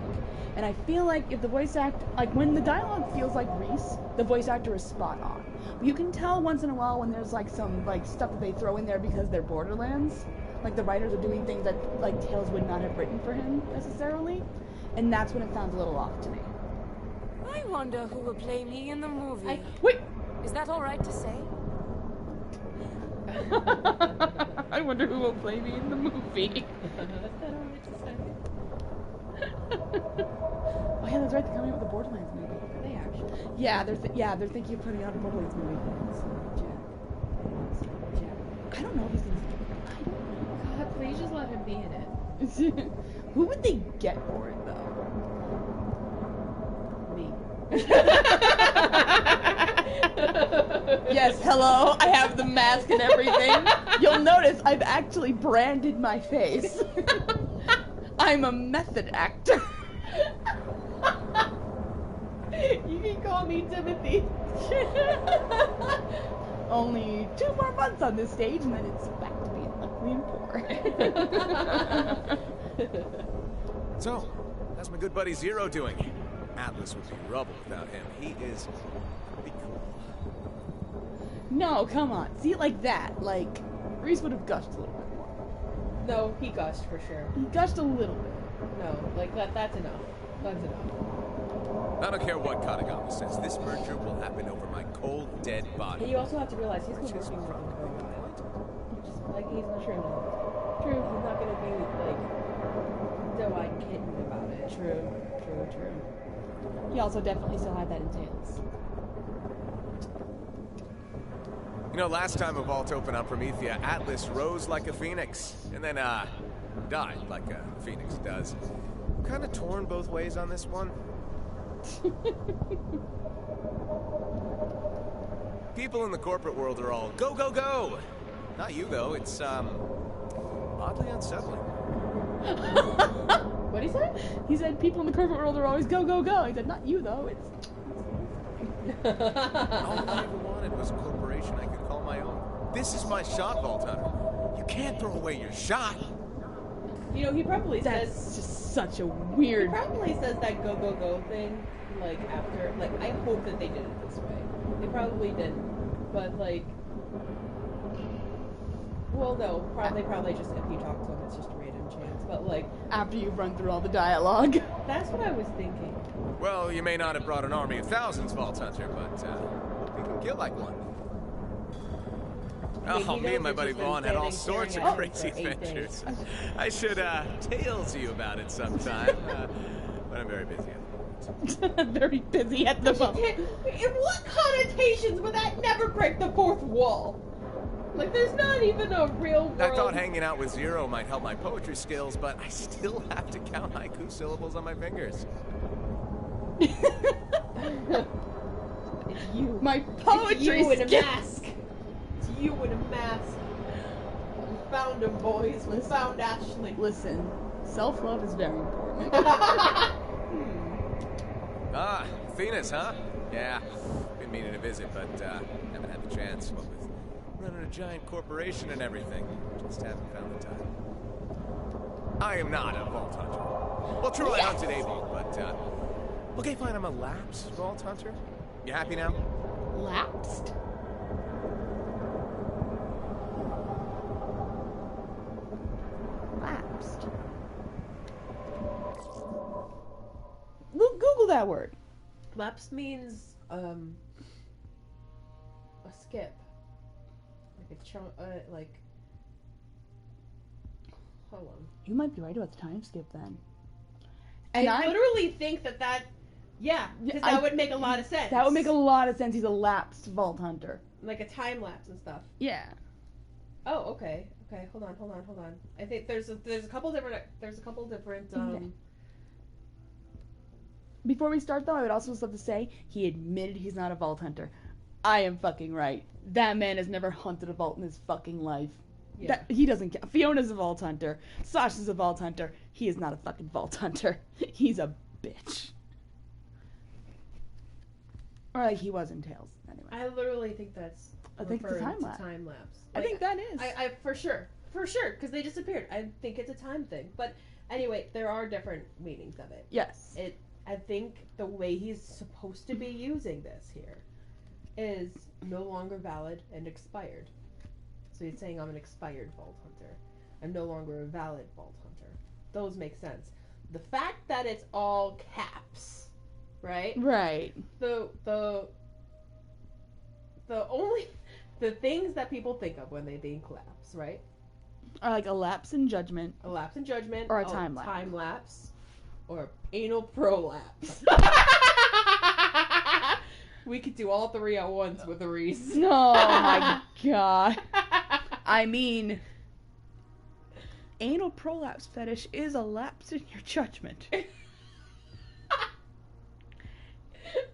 [SPEAKER 1] And I feel like if the voice act, like when the dialogue feels like Reese, the voice actor is spot on. But you can tell once in a while when there's like some like stuff that they throw in there because they're Borderlands. Like the writers are doing things that like Tales would not have written for him necessarily. And that's when it sounds a little off to me.
[SPEAKER 5] I wonder who will play me in the movie.
[SPEAKER 1] Wait!
[SPEAKER 5] Is that all right to say?
[SPEAKER 1] I wonder who will play me in the movie. Oh yeah, that's right. They're coming out with the Borderlands movie.
[SPEAKER 2] Are they actually?
[SPEAKER 1] Yeah, they're thinking of putting out a Borderlands movie.
[SPEAKER 2] Jack.
[SPEAKER 1] I don't know if he's gonna.
[SPEAKER 2] God, please just let him be in it.
[SPEAKER 1] Who would they get for it though?
[SPEAKER 2] Me.
[SPEAKER 1] Yes, hello. I have the mask and everything. You'll notice I've actually branded my face. I'm a method actor.
[SPEAKER 2] You can call me Timothy.
[SPEAKER 1] Only 2 more months on this stage, and then it's back to being ugly and poor.
[SPEAKER 4] So, how's my good buddy Zero doing? Atlas would be rubble without him. He is pretty cool.
[SPEAKER 1] No, come on. See it like that. Like, Reese would have gushed a little bit more.
[SPEAKER 2] No, he gushed for sure.
[SPEAKER 1] He gushed a little bit.
[SPEAKER 2] No, like that's enough. That's enough.
[SPEAKER 4] I don't care what Katagama says. This merger will happen over my cold, dead
[SPEAKER 2] And
[SPEAKER 4] body.
[SPEAKER 2] you also have to realize he's been
[SPEAKER 4] Which is
[SPEAKER 2] working with him for a while. Like, he's not
[SPEAKER 1] True.
[SPEAKER 2] True. He's not gonna be like doe-eyed kitten about it.
[SPEAKER 1] True. He also definitely still had that in Tales.
[SPEAKER 4] You know, last time a vault opened on Promethea, Atlas rose like a phoenix, and then, died like a phoenix does. I'm kind of torn both ways on this one. People in the corporate world are all, go, go, go! Not you, though. It's, oddly unsettling.
[SPEAKER 2] What he said?
[SPEAKER 1] He said people in the corporate world are always go, go, go. He said, not you, though. It's...
[SPEAKER 4] All I ever wanted was a corporation I could call my own. This is my shot, Vault Hunter. You can't throw away your shot.
[SPEAKER 2] You know, he probably
[SPEAKER 1] That's
[SPEAKER 2] says...
[SPEAKER 1] just such a
[SPEAKER 2] He
[SPEAKER 1] weird...
[SPEAKER 2] probably says that go, go, go thing, like, after... Like, I hope that they did it this way. They probably didn't. But, like... Well, no. Probably just, if you talk to him, it's just a random chance. But, like...
[SPEAKER 1] After you've run through all the dialogue.
[SPEAKER 2] That's what I was thinking.
[SPEAKER 4] Well, you may not have brought an army of thousands, Vault Hunter, but hope you can kill like one. Oh, me and my buddy Vaughn had all sorts of crazy adventures. I should tale to you about it sometime, but I'm very busy at the moment.
[SPEAKER 1] Very busy at the moment.
[SPEAKER 2] In what connotations would that never break the fourth wall? Like, there's not even a real world...
[SPEAKER 4] I thought hanging out with Zero might help my poetry skills, but I still have to count haiku syllables on my fingers.
[SPEAKER 2] It's you.
[SPEAKER 1] My poetry
[SPEAKER 2] It's you in a
[SPEAKER 1] skills.
[SPEAKER 2] mask. It's you in a mask. We found him, boys. We found Ashley.
[SPEAKER 1] Listen, self-love is very important.
[SPEAKER 4] Ah, Venus, huh? Yeah, been meaning to visit, but haven't had the chance. What with running a giant corporation and everything, just haven't found the time. I am not a Vault Hunter. Well, true, I hunted a Vault, but okay, fine, I'm a lapsed Vault Hunter. You happy now?
[SPEAKER 1] Lapsed? Lapsed. Google that word.
[SPEAKER 2] Lapse means, a skip. Like a chunk, like... Hold on.
[SPEAKER 1] You might be right about the time skip then.
[SPEAKER 2] I literally think that yeah, because that would make a lot of sense.
[SPEAKER 1] That would make a lot of sense. He's a lapsed Vault Hunter.
[SPEAKER 2] Like a time lapse and stuff.
[SPEAKER 1] Yeah.
[SPEAKER 2] Oh, okay. Okay, hold on. I think there's a couple different
[SPEAKER 1] Before we start though, I would also love to say he admitted he's not a Vault Hunter. I am fucking right. That man has never hunted a vault in his fucking life.
[SPEAKER 2] Yeah.
[SPEAKER 1] He doesn't care. Fiona's a Vault Hunter. Sasha's a Vault Hunter. He is not a fucking Vault Hunter. He's a bitch. Or like he was in Tales, anyway.
[SPEAKER 2] I literally think that's
[SPEAKER 1] I think it's a
[SPEAKER 2] referring
[SPEAKER 1] time
[SPEAKER 2] to
[SPEAKER 1] lapse.
[SPEAKER 2] time lapse.
[SPEAKER 1] I think that is.
[SPEAKER 2] I for sure, because they disappeared. I think it's a time thing. But anyway, there are different meanings of it.
[SPEAKER 1] Yes.
[SPEAKER 2] I think the way he's supposed to be using this here is no longer valid and expired. So he's saying I'm an expired Vault Hunter. I'm no longer a valid Vault Hunter. Those make sense. The fact that it's all caps, right?
[SPEAKER 1] Right.
[SPEAKER 2] The things that people think of when they think lapse, right?
[SPEAKER 1] Or like a lapse in judgment.
[SPEAKER 2] A lapse in judgment,
[SPEAKER 1] Or a time lapse.
[SPEAKER 2] time lapse, or anal prolapse. We could do all three at once with a Reese.
[SPEAKER 1] Oh my god. I mean, anal prolapse fetish is a lapse in your judgment.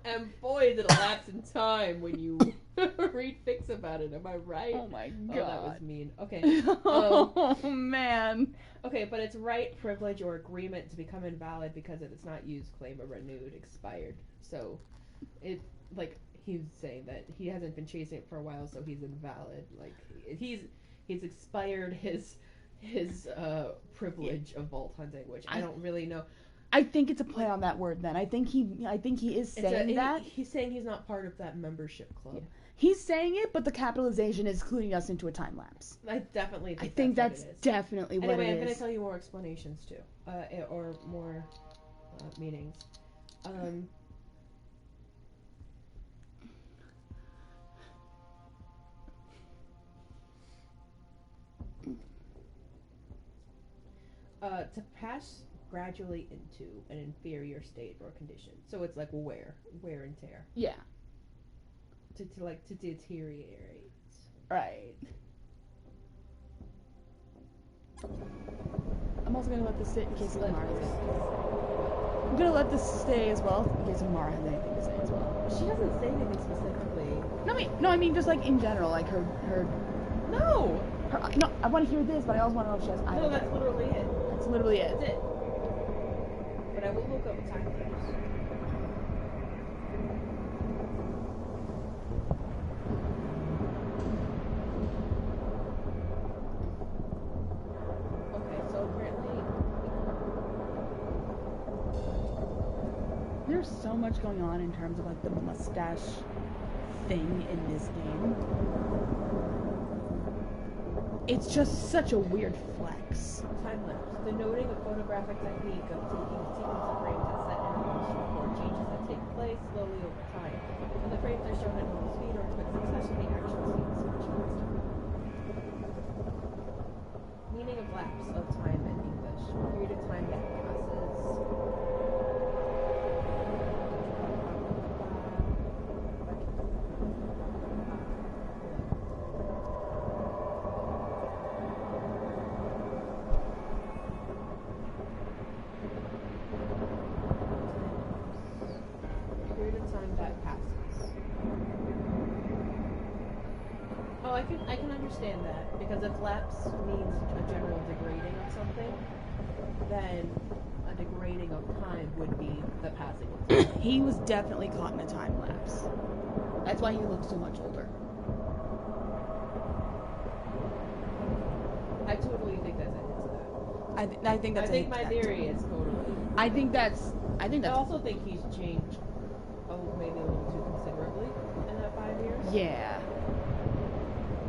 [SPEAKER 2] And boy, is it a lapse in time when you read fics about it. Am I right?
[SPEAKER 1] Oh my god.
[SPEAKER 2] Oh, that was mean. Okay.
[SPEAKER 1] Oh man.
[SPEAKER 2] Okay, but it's right, privilege, or agreement to become invalid because it is not used, claim, or renewed, expired. So, it, like, he's saying that he hasn't been chasing it for a while, so he's invalid. Like, he's expired his privilege of vault hunting, which I don't really know.
[SPEAKER 1] I think it's a play on that word then. I think he is saying that.
[SPEAKER 2] He's saying he's not part of that membership club.
[SPEAKER 1] Yeah. He's saying it, but the capitalization is cluing us into a time lapse.
[SPEAKER 2] I definitely
[SPEAKER 1] I think that's definitely what
[SPEAKER 2] anyway,
[SPEAKER 1] it is.
[SPEAKER 2] I'm going to tell you more explanations too, or more meanings. To pass gradually into an inferior state or condition. So it's like wear and tear.
[SPEAKER 1] Yeah.
[SPEAKER 2] To deteriorate.
[SPEAKER 1] Right. I'm also gonna let this sit in case Amara has anything. I'm gonna let this stay as well in case Amara has anything to say as well.
[SPEAKER 2] She doesn't say anything specifically.
[SPEAKER 1] No, I mean just like in general, like her.
[SPEAKER 2] No,
[SPEAKER 1] I want to hear this, but I also want to know if she has.
[SPEAKER 2] no, that's literally it.
[SPEAKER 1] That's literally it.
[SPEAKER 2] That's it. I will look up time lapse. Okay, so apparently
[SPEAKER 1] There's so much going on in terms of like the mustache thing in this game. It's just such a weird flex.
[SPEAKER 2] time lapse, denoting a photographic technique of taking a sequence of frames at set intervals to record changes that take place slowly over time. When the frames are shown at normal speed or in quick succession, the actual scene is much faster. Meaning of lapse of time in English. Period of time that passes. Period of time that passes. Oh, I can understand that, because if lapse means a general degrading of something, then a degrading of time would be the passing of time.
[SPEAKER 1] He was definitely caught in a time lapse. That's why he looks so much older.
[SPEAKER 2] I totally think that's a hint to that.
[SPEAKER 1] I think that's.
[SPEAKER 2] I think my theory is totally.
[SPEAKER 1] I think that's.
[SPEAKER 2] I also think he's changed, maybe a little too considerably in that 5 years.
[SPEAKER 1] Yeah.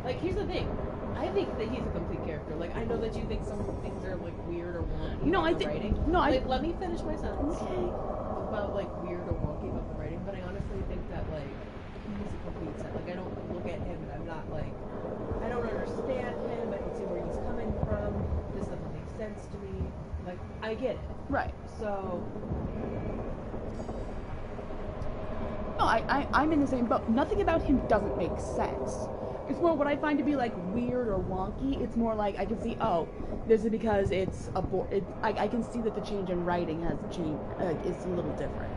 [SPEAKER 2] Like, here's the thing. I think that he's a complete character. Like, I know that you think some things are, like, weird or wonky
[SPEAKER 1] No,
[SPEAKER 2] about
[SPEAKER 1] I
[SPEAKER 2] the
[SPEAKER 1] think.
[SPEAKER 2] writing.
[SPEAKER 1] No, I.
[SPEAKER 2] Like, let me finish my sentence
[SPEAKER 1] Okay.
[SPEAKER 2] about, like, weird or wonky about the writing, but I honestly think that, like, he's a complete set. Like, I don't look at him and I'm not, like, I don't understand him. I don't see where he's coming from. This doesn't make sense to me. Like, I get it.
[SPEAKER 1] Right.
[SPEAKER 2] So,
[SPEAKER 1] No, I'm in the same boat. Nothing about him doesn't make sense. It's more what I find to be like weird or wonky. It's more like I can see, oh, this is because it's I can see that the change in writing has changed. It's a little different.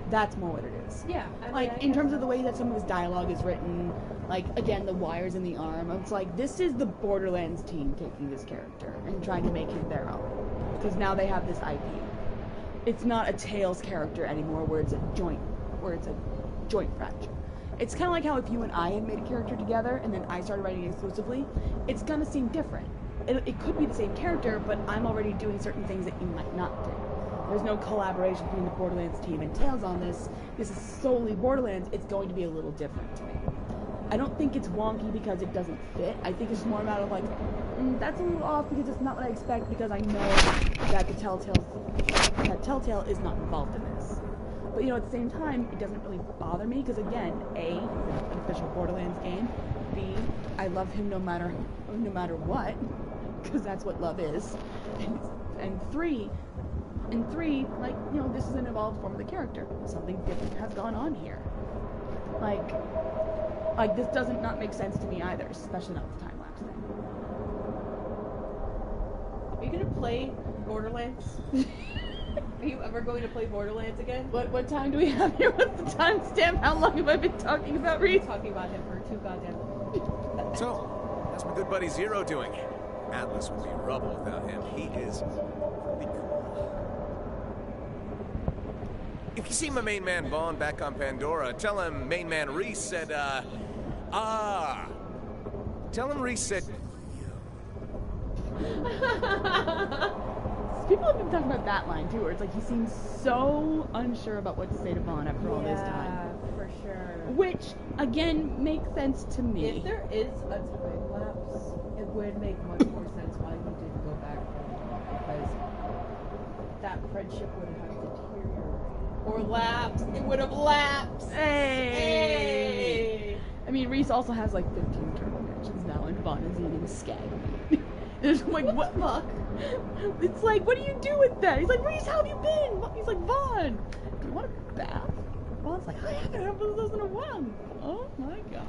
[SPEAKER 1] That's more what it is.
[SPEAKER 2] yeah. I mean,
[SPEAKER 1] Like in terms of the way that some of his dialogue is written, like again the wires in the arm. It's like this is the Borderlands team taking this character and trying to make him their own, because now they have this IP. It's not a Tales character anymore, where it's a joint fracture. It's kind of like how if you and I had made a character together and then I started writing exclusively, it's gonna seem different. It could be the same character, but I'm already doing certain things that you might not do. There's no collaboration between the Borderlands team and Tales on this. This is solely Borderlands. It's going to be a little different to me. I don't think it's wonky because it doesn't fit. I think it's more a matter of like, that's a little off because it's not what I expect, because I know that Telltale is not involved in this. But, you know, at the same time, it doesn't really bother me because, again, A, it's an official Borderlands game. B, I love him no matter what, because that's what love is. And three, like, you know, this is an evolved form of the character. Something different has gone on here. Like this doesn't not make sense to me either, especially not the time lapse thing.
[SPEAKER 2] Are you gonna play Borderlands? Are you ever going to play Borderlands again?
[SPEAKER 1] What time do we have here? What's the timestamp? How long have I been talking about Reese?
[SPEAKER 2] Talking about him for too goddamn long.
[SPEAKER 4] So, how's my good buddy Zero doing? Atlas would be rubble without him. He is pretty cool. If you see my main man Vaughn back on Pandora, tell him main man Reese said, Tell him Reese said...
[SPEAKER 1] People have been talking about that line too, where it's like he seems so unsure about what to say to Vaughn after all this time.
[SPEAKER 2] Yeah, for sure.
[SPEAKER 1] Which, again, makes sense to me.
[SPEAKER 2] If there is a time lapse, it would make much more sense why he didn't go back for him, because that friendship would have deteriorated. Or lapsed. It would have lapsed.
[SPEAKER 1] Hey! I mean, Reese also has like 15 turtle mentions now, and Vaughn is eating skag. It's like, what the fuck? It's like, what do you do with that? He's like, Reese, how have you been? He's like, Vaughn, do you want a bath? Vaughn's like, I haven't had one of those in a while. Oh my god.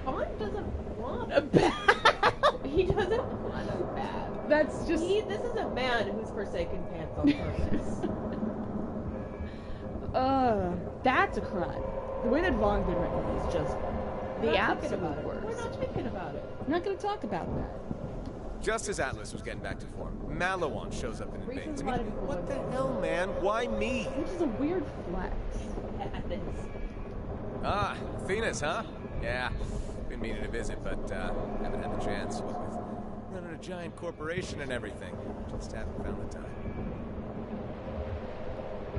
[SPEAKER 2] Vaughn doesn't want
[SPEAKER 1] A bath?
[SPEAKER 2] He doesn't want a bath.
[SPEAKER 1] That's just...
[SPEAKER 2] This is a man who's forsaken pants on purpose.
[SPEAKER 1] That's a crime. The way that Vaughn's been written is just the absolute
[SPEAKER 2] worst.
[SPEAKER 1] worst.
[SPEAKER 2] We're not thinking about it.
[SPEAKER 1] I'm not going to talk about that.
[SPEAKER 4] Just as Atlas was getting back to form, Malawan shows up and invades.
[SPEAKER 2] Reasons
[SPEAKER 4] I
[SPEAKER 2] why
[SPEAKER 4] mean,
[SPEAKER 2] to be
[SPEAKER 4] what the
[SPEAKER 2] cool.
[SPEAKER 4] hell, man? Why me?
[SPEAKER 1] Which is a weird flex.
[SPEAKER 4] Ah, Venus, huh? Yeah, been meaning to visit, but haven't had the chance. What with running a giant corporation and everything, just haven't found the time.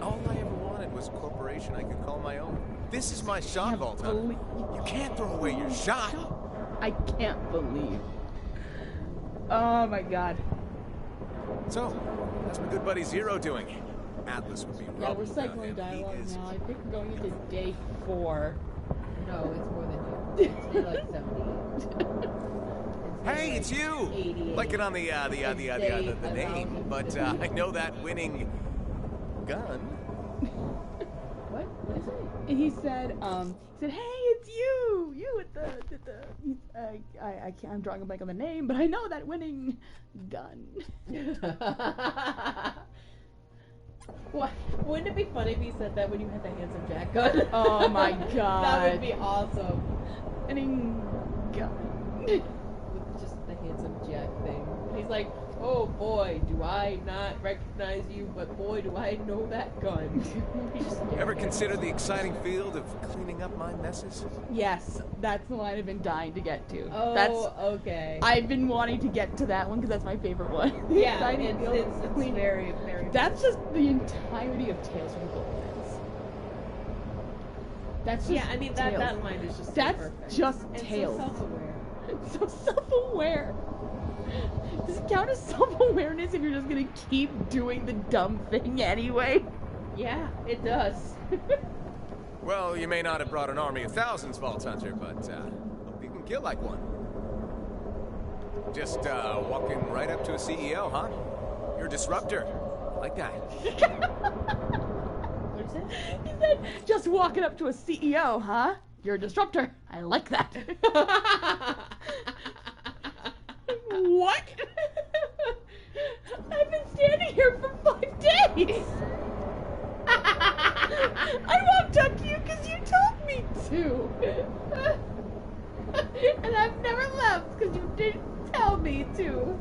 [SPEAKER 4] All I ever wanted was a corporation I could call my own. This is my shot, Vault. You can't throw away your shot.
[SPEAKER 1] I can't believe. Oh my god.
[SPEAKER 4] So, how's my good buddy Zero doing? Atlas would be
[SPEAKER 1] Yeah,
[SPEAKER 4] rubbed
[SPEAKER 1] we're
[SPEAKER 4] without
[SPEAKER 1] cycling
[SPEAKER 4] him.
[SPEAKER 1] dialogue
[SPEAKER 4] He is
[SPEAKER 1] now. I think we're going into day 4.
[SPEAKER 2] No, it's more than you. It's day like 70.
[SPEAKER 4] Hey, it's you!
[SPEAKER 2] 88.
[SPEAKER 4] Like it on the name, but I know that winning gun.
[SPEAKER 2] What? What is it?
[SPEAKER 1] And he said, hey, it's you! You with the I can't, I'm drawing a blank on the name, but I know that winning gun.
[SPEAKER 2] What? Wouldn't it be funny if he said that when you had the handsome Jack gun?
[SPEAKER 1] Oh my god.
[SPEAKER 2] That would be awesome.
[SPEAKER 1] Winning gun.
[SPEAKER 2] With just the handsome Jack thing. And he's like, oh boy, do I not recognize you, but boy, do I know that gun.
[SPEAKER 4] Ever considered the exciting field of cleaning up my messes?
[SPEAKER 1] Yes, that's the line I've been dying to get to.
[SPEAKER 2] Oh, okay.
[SPEAKER 1] I've been wanting to get to that one because that's my favorite one. The
[SPEAKER 2] Yeah,
[SPEAKER 1] exciting field of
[SPEAKER 2] it's
[SPEAKER 1] cleaning.
[SPEAKER 2] very, very...
[SPEAKER 1] That's just the entirety of Tales from the Borderlands. That's just
[SPEAKER 2] Yeah, I mean,
[SPEAKER 1] Tales.
[SPEAKER 2] that line is just so
[SPEAKER 1] That's
[SPEAKER 2] perfect.
[SPEAKER 1] just
[SPEAKER 2] And
[SPEAKER 1] Tales.
[SPEAKER 2] so self-aware.
[SPEAKER 1] So self-aware. Does it count as self-awareness if you're just gonna keep doing the dumb thing anyway?
[SPEAKER 2] Yeah, it does.
[SPEAKER 4] Well, you may not have brought an army of thousands, Vault Hunter, but hope you can kill like one. Just walking right up to a CEO, huh? You're a disruptor. I like that.
[SPEAKER 2] What is it?
[SPEAKER 1] He said, just walking up to a CEO, huh? You're a disruptor. I like that. What? I've been standing here for 5 days. I walked up to you because you told me to. And I've never left because you didn't tell me to.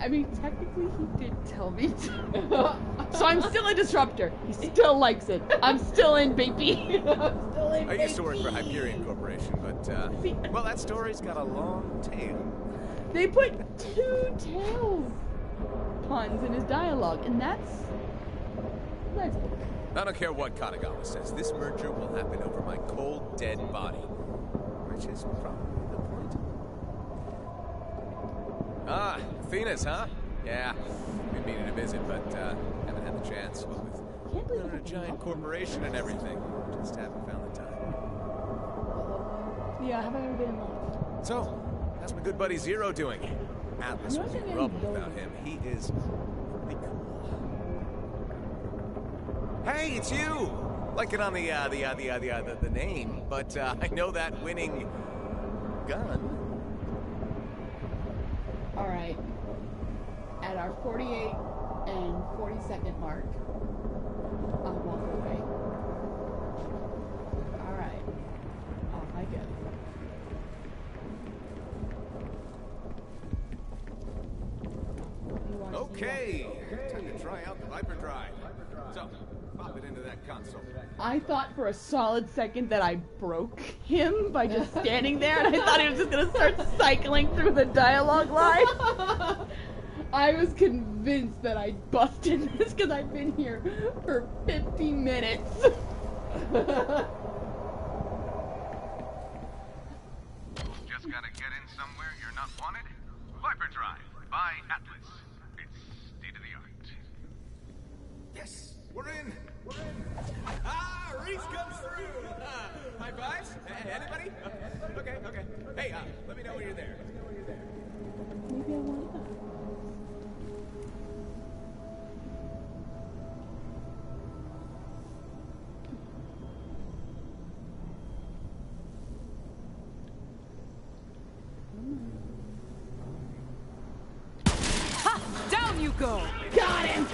[SPEAKER 1] I mean, technically he did tell me to. So I'm still a disruptor. He still likes it. I'm still in, baby. I'm still in,
[SPEAKER 4] I used to work for Hyperion Corporation, but well, that story's got a long tail.
[SPEAKER 1] They put 2 tails puns in his dialogue, and that's
[SPEAKER 4] I don't care what Katagawa says. This merger will happen over my cold, dead body, which is probably the point. Ah, Venus, huh? Yeah, been meaning to visit, but haven't had the chance. What with running a giant corporation and everything, just haven't found the time.
[SPEAKER 1] Yeah, have I ever been in love?
[SPEAKER 4] So, how's my good buddy Zero doing? Atlas would be rubble without him. He is pretty cool. Hey, it's you! Like it on the name, but I know that winning gun.
[SPEAKER 1] Alright. At our 48 and 40-second mark, I'll walk away. Alright. Off I go.
[SPEAKER 4] Okay, time to try out the Viper Drive. So, pop it into that console.
[SPEAKER 1] I thought for a solid second that I broke him by just standing there, and I thought he was just gonna start cycling through the dialogue line. I was convinced that I busted this because I've been here for 50 minutes.
[SPEAKER 3] Just gotta get in somewhere you're not wanted? Viper Drive by Atlas. It's state of the art.
[SPEAKER 4] Yes, we're in. We're in. Ah, Reese comes through. High fives? Anybody? Okay. Hey, let me know when you're there.
[SPEAKER 1] Maybe I want to.
[SPEAKER 5] Down you go!
[SPEAKER 1] Got him!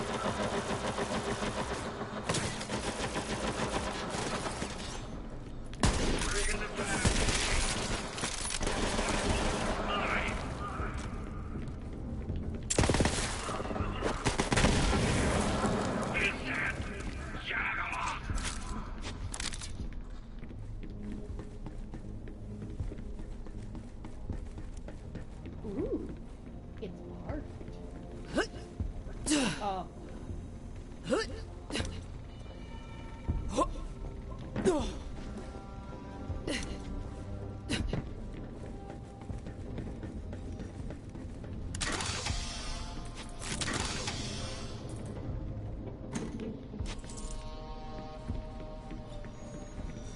[SPEAKER 1] Oh.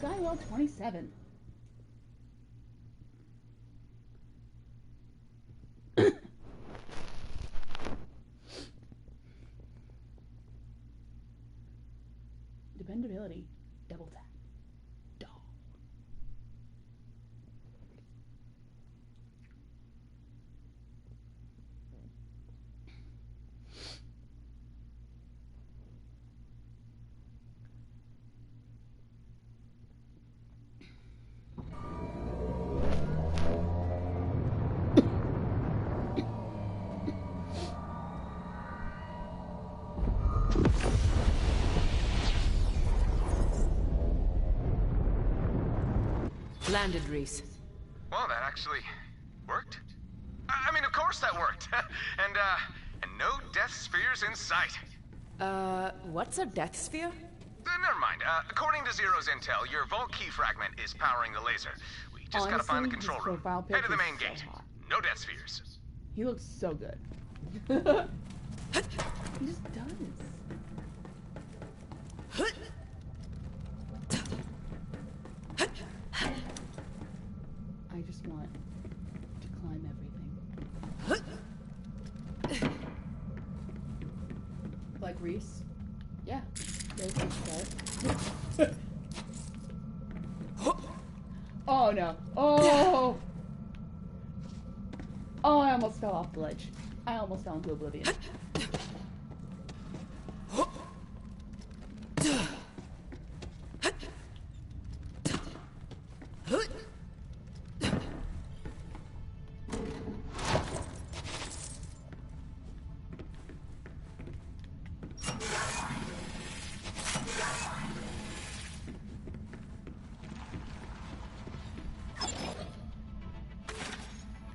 [SPEAKER 1] Skywell 27. Dependability. Double tap. Dog.
[SPEAKER 6] Landed, Reese.
[SPEAKER 3] Well, that actually worked. I mean, of course that worked. and no death spheres in sight.
[SPEAKER 6] What's a death sphere?
[SPEAKER 3] Never mind. According to Zero's intel, your vault key fragment is powering the laser. We just gotta find the
[SPEAKER 1] Honestly,
[SPEAKER 3] control
[SPEAKER 1] his
[SPEAKER 3] room.
[SPEAKER 1] profile
[SPEAKER 3] Head to the
[SPEAKER 1] pic
[SPEAKER 3] main
[SPEAKER 1] is so
[SPEAKER 3] gate.
[SPEAKER 1] hot.
[SPEAKER 3] No death spheres.
[SPEAKER 1] He looks so good. He just does. I just want to climb everything. Like Reese? Yeah. There's this guy. Oh no. Oh! Oh, I almost fell off the ledge. I almost fell into oblivion.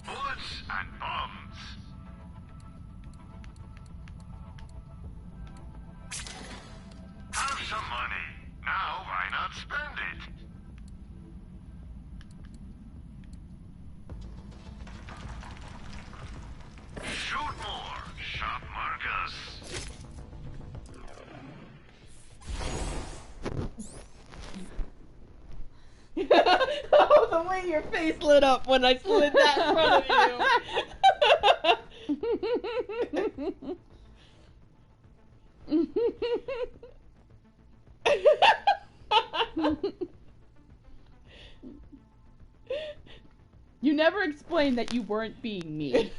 [SPEAKER 3] Bullets and bombs. Have some money. Now, why not spend it? Shoot more, shop Marcus.
[SPEAKER 2] Oh, the way your face lit up when I slid that in front of you.
[SPEAKER 1] You never explained that you weren't being me.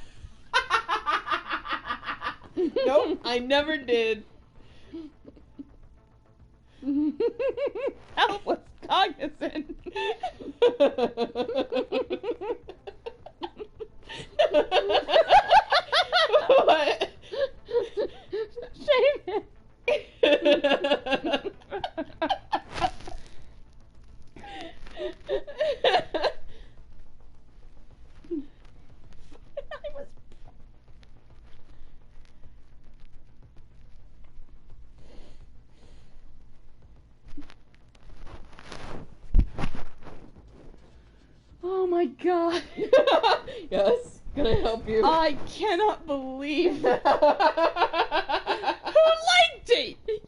[SPEAKER 2] Nope, I never did.
[SPEAKER 1] Help was cognizant.
[SPEAKER 2] What?
[SPEAKER 1] Shame it. I was. Oh my god.
[SPEAKER 2] Yes, can I help you?
[SPEAKER 1] I cannot believe who liked it. You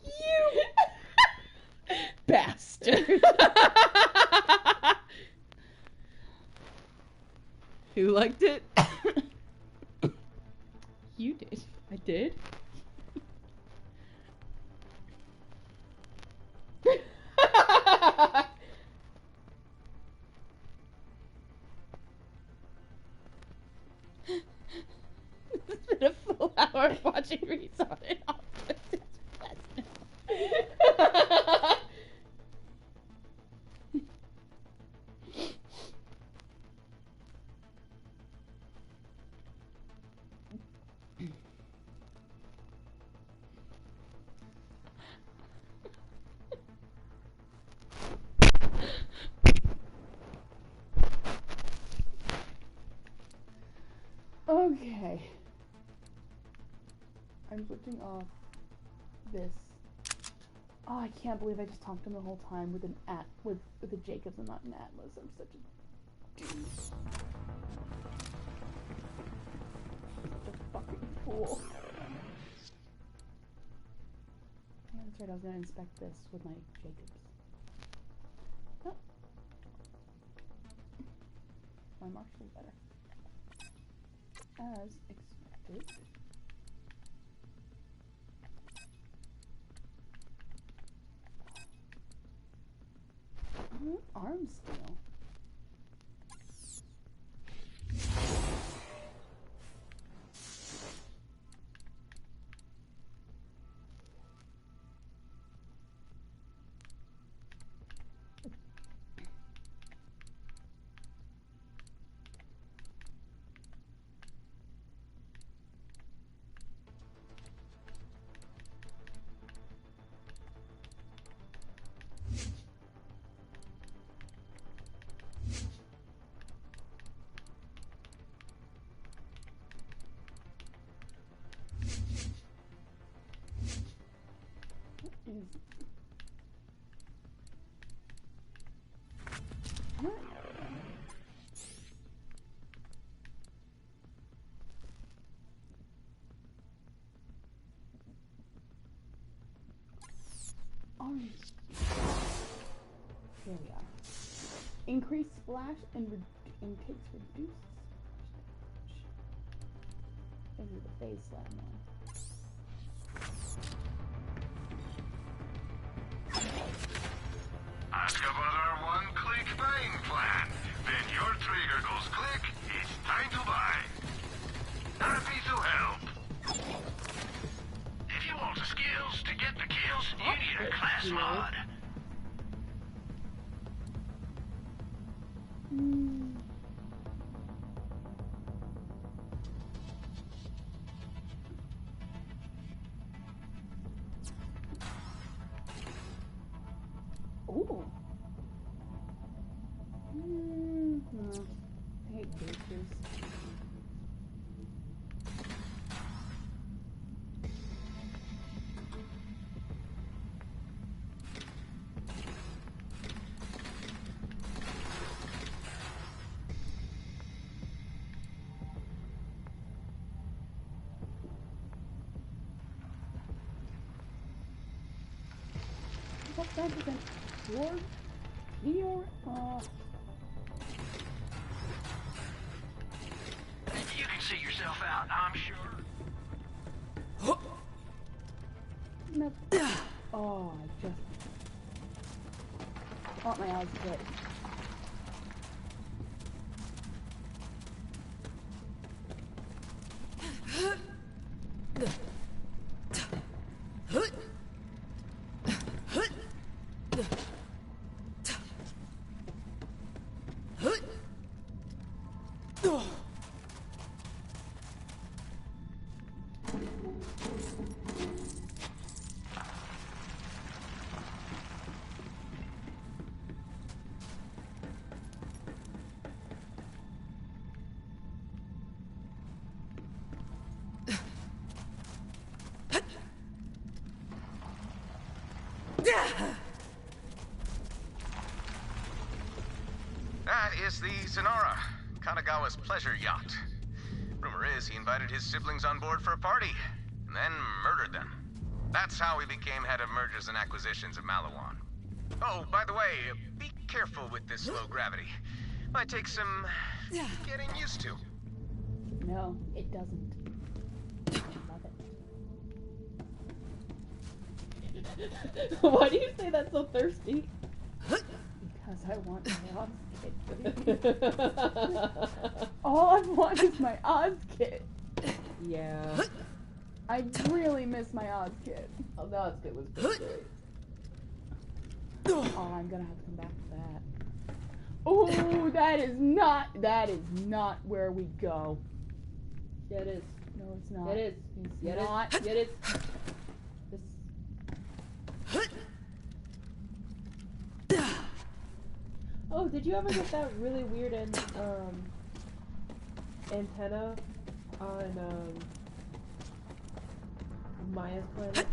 [SPEAKER 1] bastard.
[SPEAKER 2] Who liked it?
[SPEAKER 1] You did. I did. It's been a full hour of watching Reese on and off. Okay. I I'm switching off this. Oh, I can't believe I just talked to him the whole time with with a Jacobs and not an Atlas. I'm such a dude. Such a fucking fool. Yeah, that's right. I was gonna inspect this with my Jacobs. Oh. My Marshall's better. As expected. Arm scale. Here we are. Increase splash and takes reduced splash. This is the face slam one.
[SPEAKER 3] Ask about our one-click buying plan. When your trigger goes click, it's time to buy. Happy to help. If you want the skills to get the kills, you need a class mod.
[SPEAKER 1] Ooh. I hate bitches. What's that? Sword? Meteor?
[SPEAKER 3] You can see yourself out, I'm sure.
[SPEAKER 1] No. Oh, I just... I want my eyes cut.
[SPEAKER 3] That is the Sonara, Kanagawa's pleasure yacht. Rumor is he invited his siblings on board for a party, and then murdered them. That's how he became head of mergers and acquisitions of Malawan. Oh, by the way, be careful with this low gravity. Might take some getting used to.
[SPEAKER 1] No, it doesn't. I love it. Why do you say that so thirsty? Because I want my Oz kit. All I want is my Oz kit.
[SPEAKER 2] Yeah.
[SPEAKER 1] I really miss my Oz kit.
[SPEAKER 2] Oh, the Oz kit was pretty great.
[SPEAKER 1] Oh, I'm gonna have to come back to that. Oh, that is not where we go.
[SPEAKER 2] Yeah, it is.
[SPEAKER 1] No, it's not.
[SPEAKER 2] It is.
[SPEAKER 1] It's
[SPEAKER 2] Yeah,
[SPEAKER 1] not.
[SPEAKER 2] it is. Yeah, it is. This... Oh, did you ever get that really weird antenna on Maya's planet?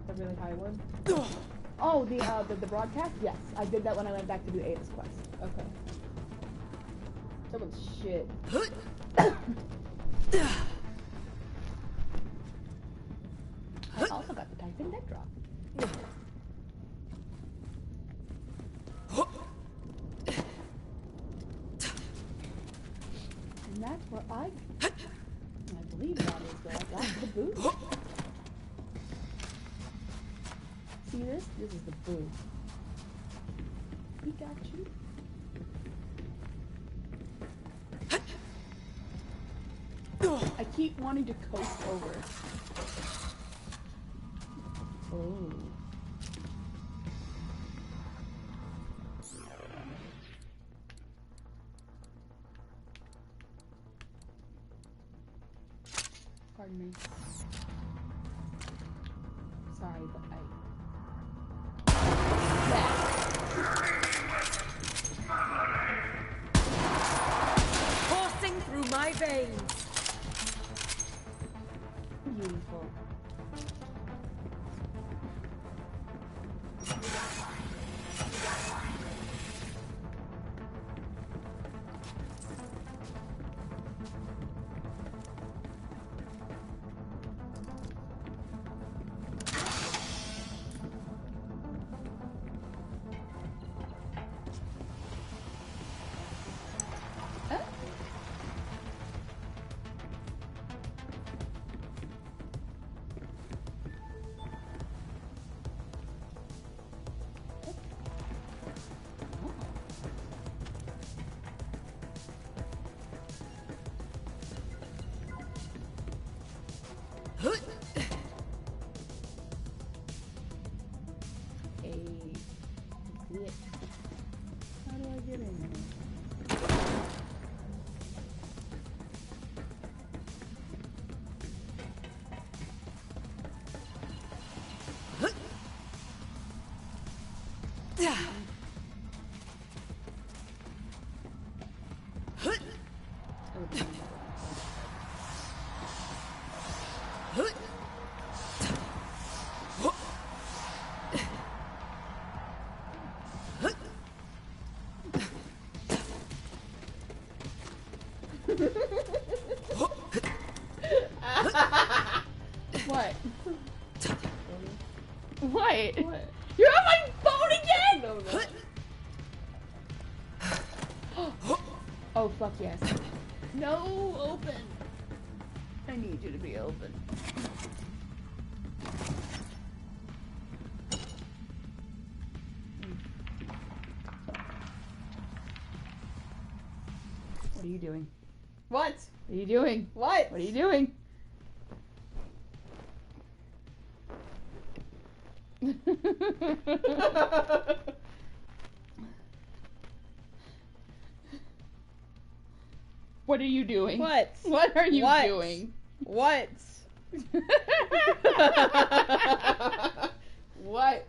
[SPEAKER 2] The really high one?
[SPEAKER 1] Oh, the broadcast? Yes, I did that when I went back to do Ada's quest.
[SPEAKER 2] Okay. Someone's shit.
[SPEAKER 1] I also got the Typhon dead drop. And that's where I believe that is where I got the boost. See this? This is the boost. We got you. I keep wanting to coast over. Oh. Pardon me. Sorry, but
[SPEAKER 5] Coursing through my veins.
[SPEAKER 1] beautiful. How do I get in there? What? What?
[SPEAKER 2] What?
[SPEAKER 1] You're on my phone again!
[SPEAKER 2] No.
[SPEAKER 1] Oh, fuck yes. No, open. I need you to be open. What are you doing?
[SPEAKER 2] What?
[SPEAKER 1] What are you doing?
[SPEAKER 2] What?
[SPEAKER 1] What are you doing? What are you doing?
[SPEAKER 2] What?
[SPEAKER 1] What are you
[SPEAKER 2] What?
[SPEAKER 1] doing?
[SPEAKER 2] What? What?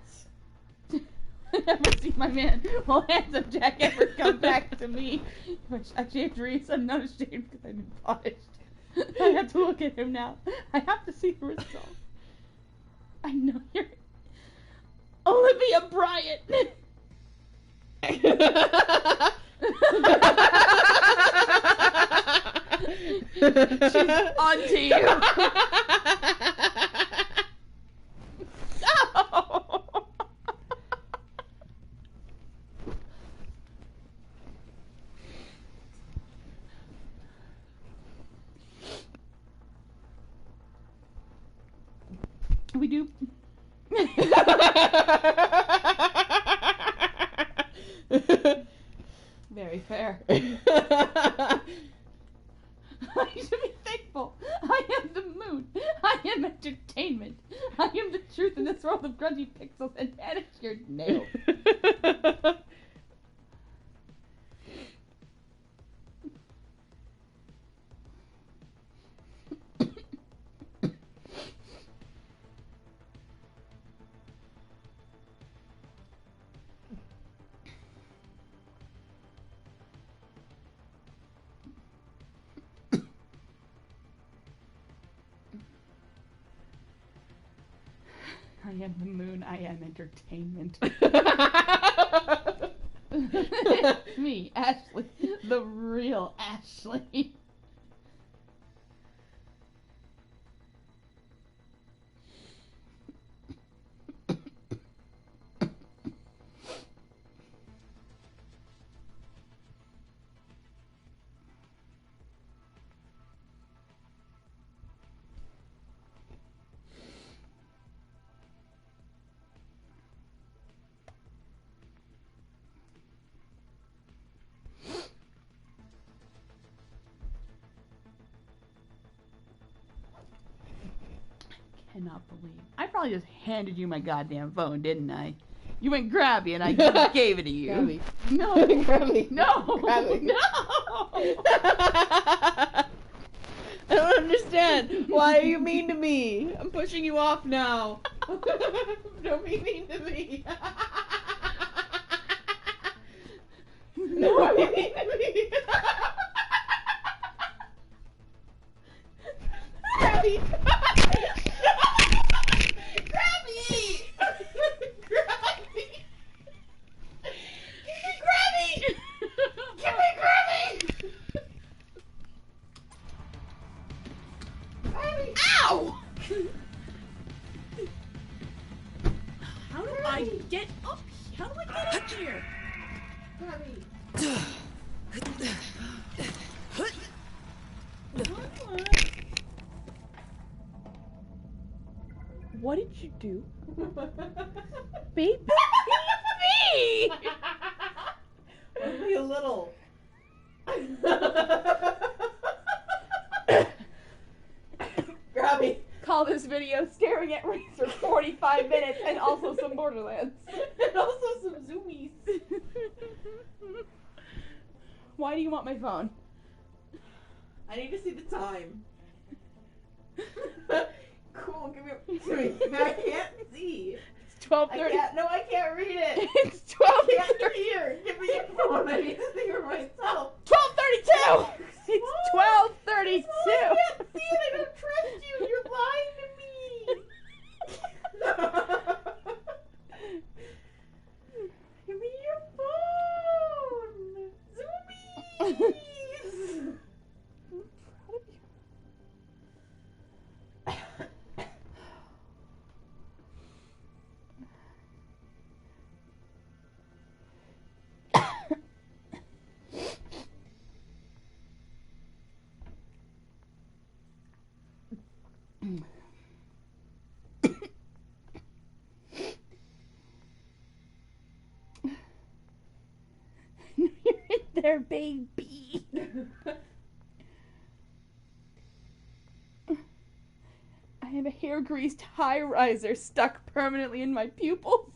[SPEAKER 1] I never seen my man well handsome Jack ever come back to me. Which I shaved Reese. I'm not ashamed because I've been punished. I have to look at him now. I have to see the result. I know you're Olivia Bryant. She's onto you. No. We do. Very fair. I should be thankful. I am the moon. I am entertainment. I am the truth in this world of grungy pixels and manicured nails. I am the moon. I am entertainment. Me, Ashley. The real Ashley. Cannot believe. I probably just handed you my goddamn phone, didn't I? You went grabby and I just gave it to you.
[SPEAKER 2] Grabby.
[SPEAKER 1] No.
[SPEAKER 2] Grabby.
[SPEAKER 1] No.
[SPEAKER 2] Grabby.
[SPEAKER 1] No.
[SPEAKER 2] I don't understand. Why are you mean to me? I'm pushing you off now. Don't be mean to me. Don't be mean to me. Grabby. Grabby. Grabby. Give me Grabby. Give me Grabby. Ow!
[SPEAKER 6] How do I get up? How do I get up here?
[SPEAKER 1] What did you do? Baby? Me!
[SPEAKER 2] Only a little. Grabby.
[SPEAKER 1] Call this video staring at Reese for 45 minutes and also some Borderlands.
[SPEAKER 2] And also some zoomies.
[SPEAKER 1] Why do you want my phone?
[SPEAKER 2] I need to see the time. Cool, give me. I can't see.
[SPEAKER 1] It's 12:30.
[SPEAKER 2] I can't read it.
[SPEAKER 1] It's 12:30.
[SPEAKER 2] Here, give me your phone. I need to see for myself.
[SPEAKER 1] 12:32. It's 12:32.
[SPEAKER 2] I can't see it. I don't trust you. You're lying to me. Give me your phone. Zoomies.
[SPEAKER 1] You're in there, baby. I have a hair-greased high riser stuck permanently in my pupils.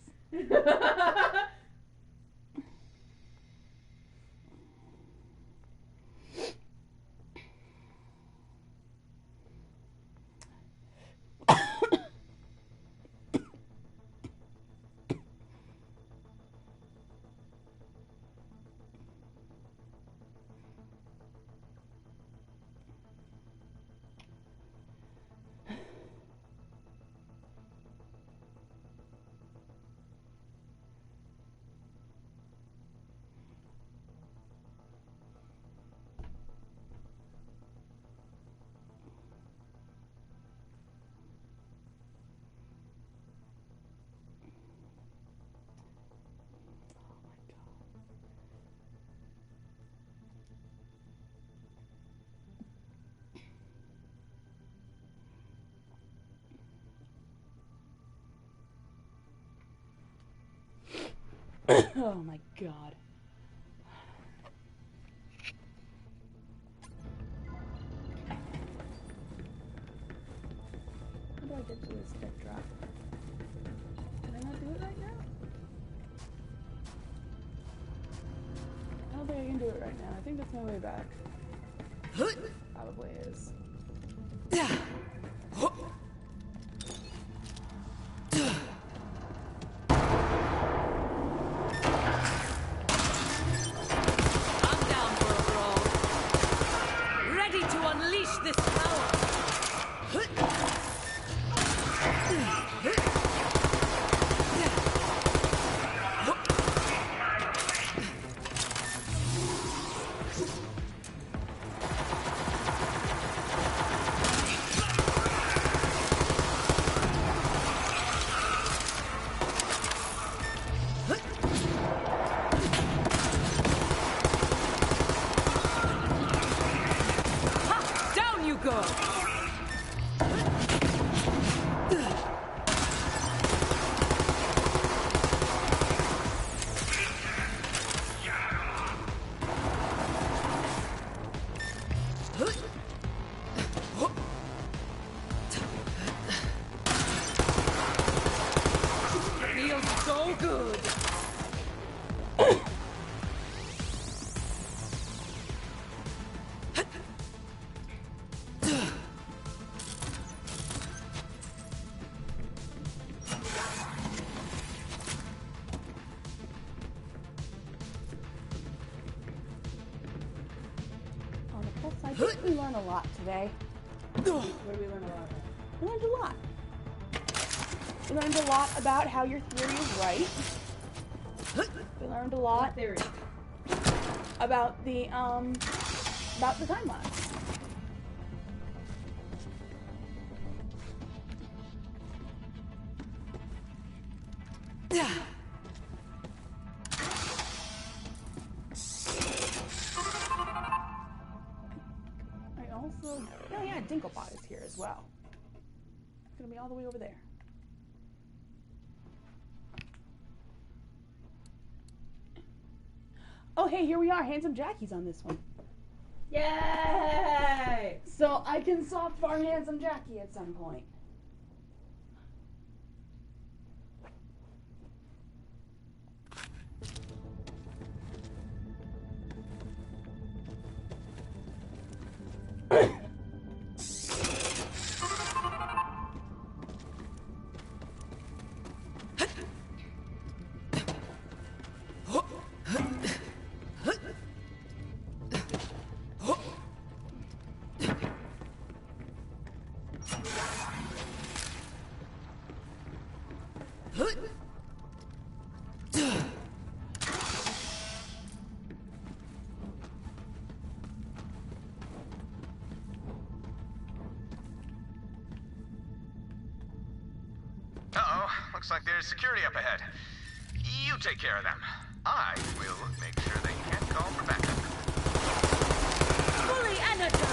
[SPEAKER 1] Oh my god. How do I get to this stick drop? Can I not do it right now? I don't think I can do it right now. I think that's my way back. Probably is.
[SPEAKER 6] Unleash this power!
[SPEAKER 1] We learned a lot today.
[SPEAKER 6] What did we learn about that?
[SPEAKER 1] We learned a lot. We learned a lot about how your theory is right. We learned a lot
[SPEAKER 6] What theory?
[SPEAKER 1] about the timeline. I also, oh yeah, Dinklebot is here as well. It's gonna be all the way over there. Oh hey, here we are. Handsome Jackie's on this one.
[SPEAKER 6] Yay!
[SPEAKER 1] So I can soft farm Handsome Jackie at some point.
[SPEAKER 3] Uh-oh, looks like there's security up ahead. You take care of them. I will make sure they can't call for backup.
[SPEAKER 5] Fully energized!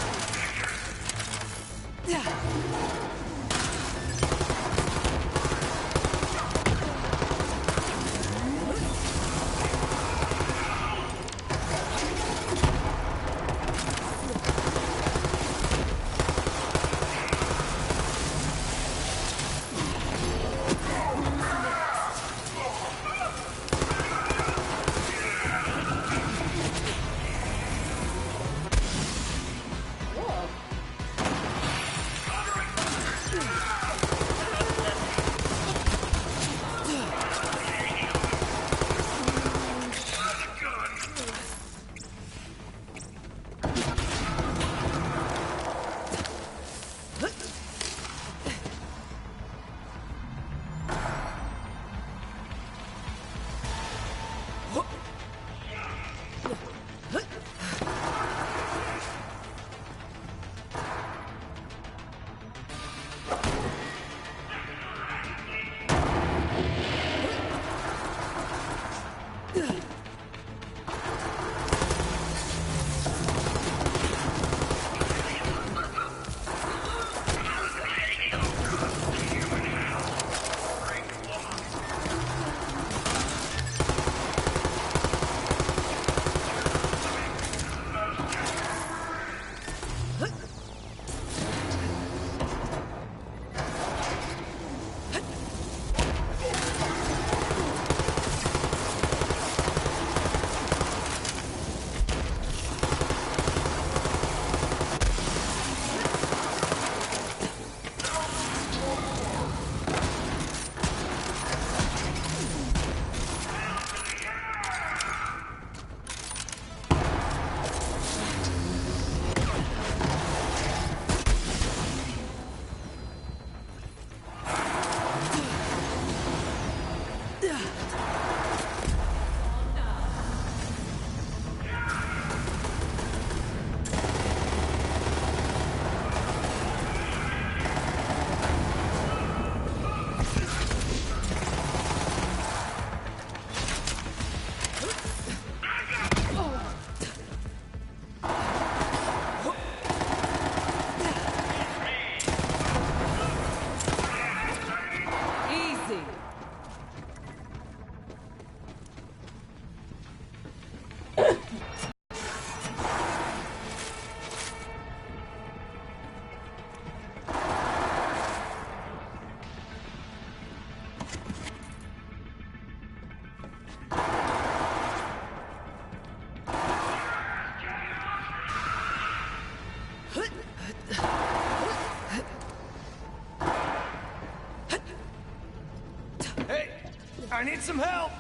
[SPEAKER 7] I need some help!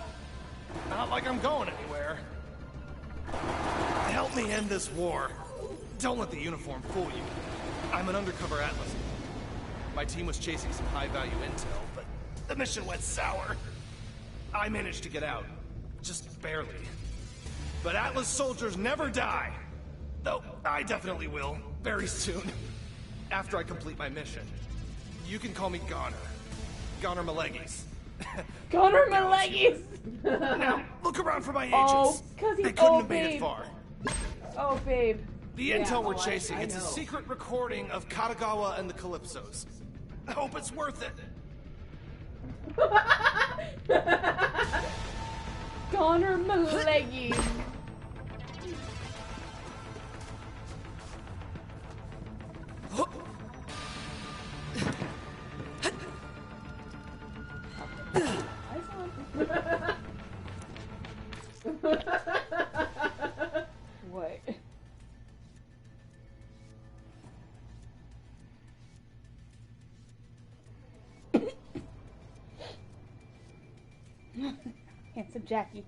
[SPEAKER 7] Not like I'm going anywhere. Help me end this war. Don't let the uniform fool you. I'm an undercover Atlas. My team was chasing some high-value intel, but the mission went sour. I managed to get out. Just barely. But Atlas soldiers never die. Though, I definitely will. Very soon. After I complete my mission. You can call me Goner. Goner Malegis.
[SPEAKER 1] Goner Malegis!
[SPEAKER 7] Now, look around for my agents.
[SPEAKER 1] Oh, 'cause he's
[SPEAKER 7] They couldn't
[SPEAKER 1] old,
[SPEAKER 7] have made it
[SPEAKER 1] babe.
[SPEAKER 7] far.
[SPEAKER 1] Oh, babe.
[SPEAKER 7] The
[SPEAKER 2] Yeah,
[SPEAKER 7] intel we're
[SPEAKER 2] oh,
[SPEAKER 7] chasing,
[SPEAKER 2] I
[SPEAKER 7] it's a
[SPEAKER 2] know.
[SPEAKER 7] secret recording of Katagawa and the Calypsos. I hope it's worth it.
[SPEAKER 1] Goner Malegis. What? Handsome Jackie.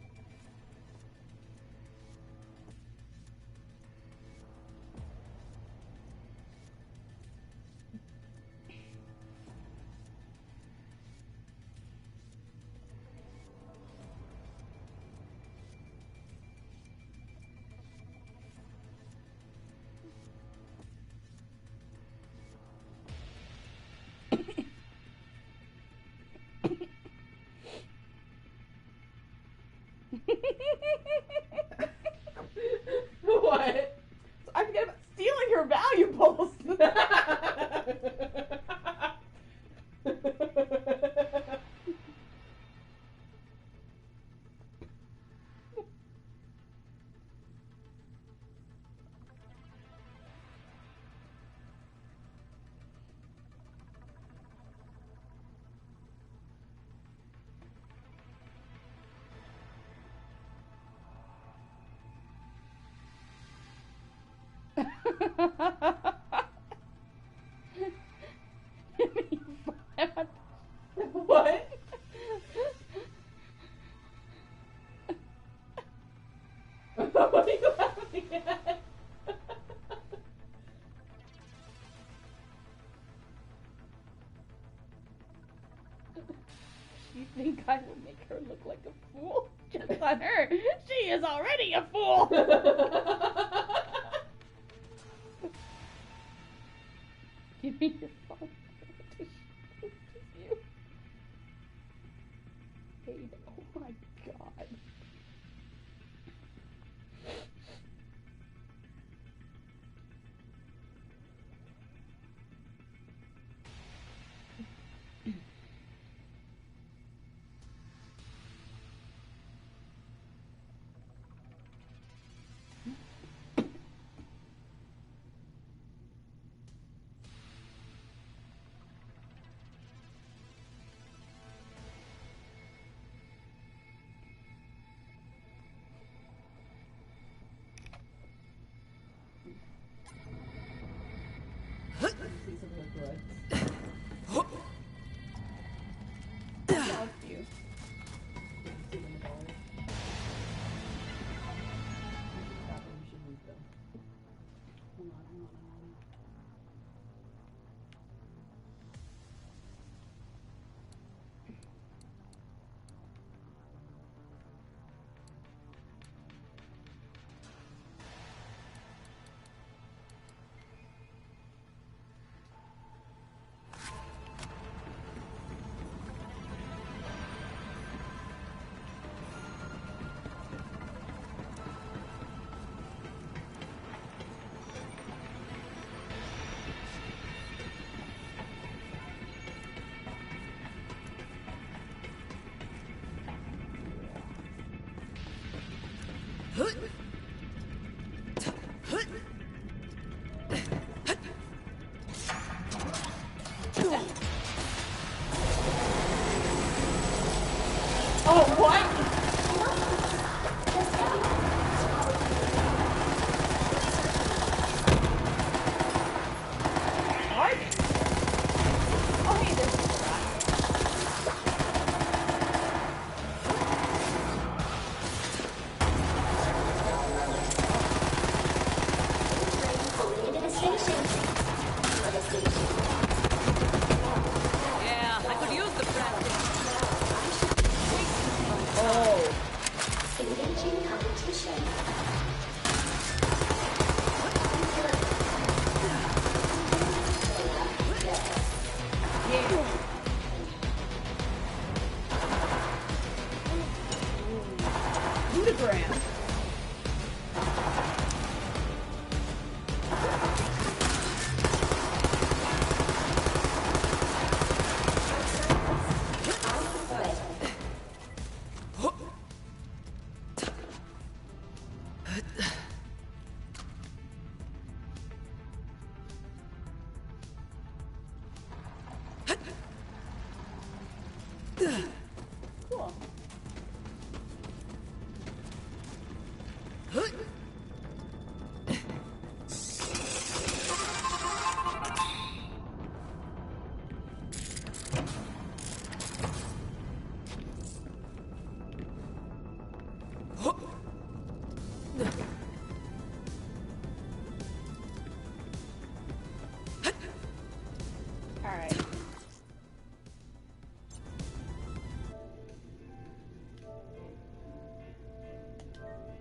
[SPEAKER 2] What?
[SPEAKER 1] I forget about stealing her valuables.
[SPEAKER 2] What? What are you laughing at?
[SPEAKER 1] You think I would make her look like a fool? Just on her. She is already a fool. Give me your phone. You. Babe, oh my god.
[SPEAKER 2] Oh, what?
[SPEAKER 1] What? Oh, hey, there's a rat.
[SPEAKER 6] here.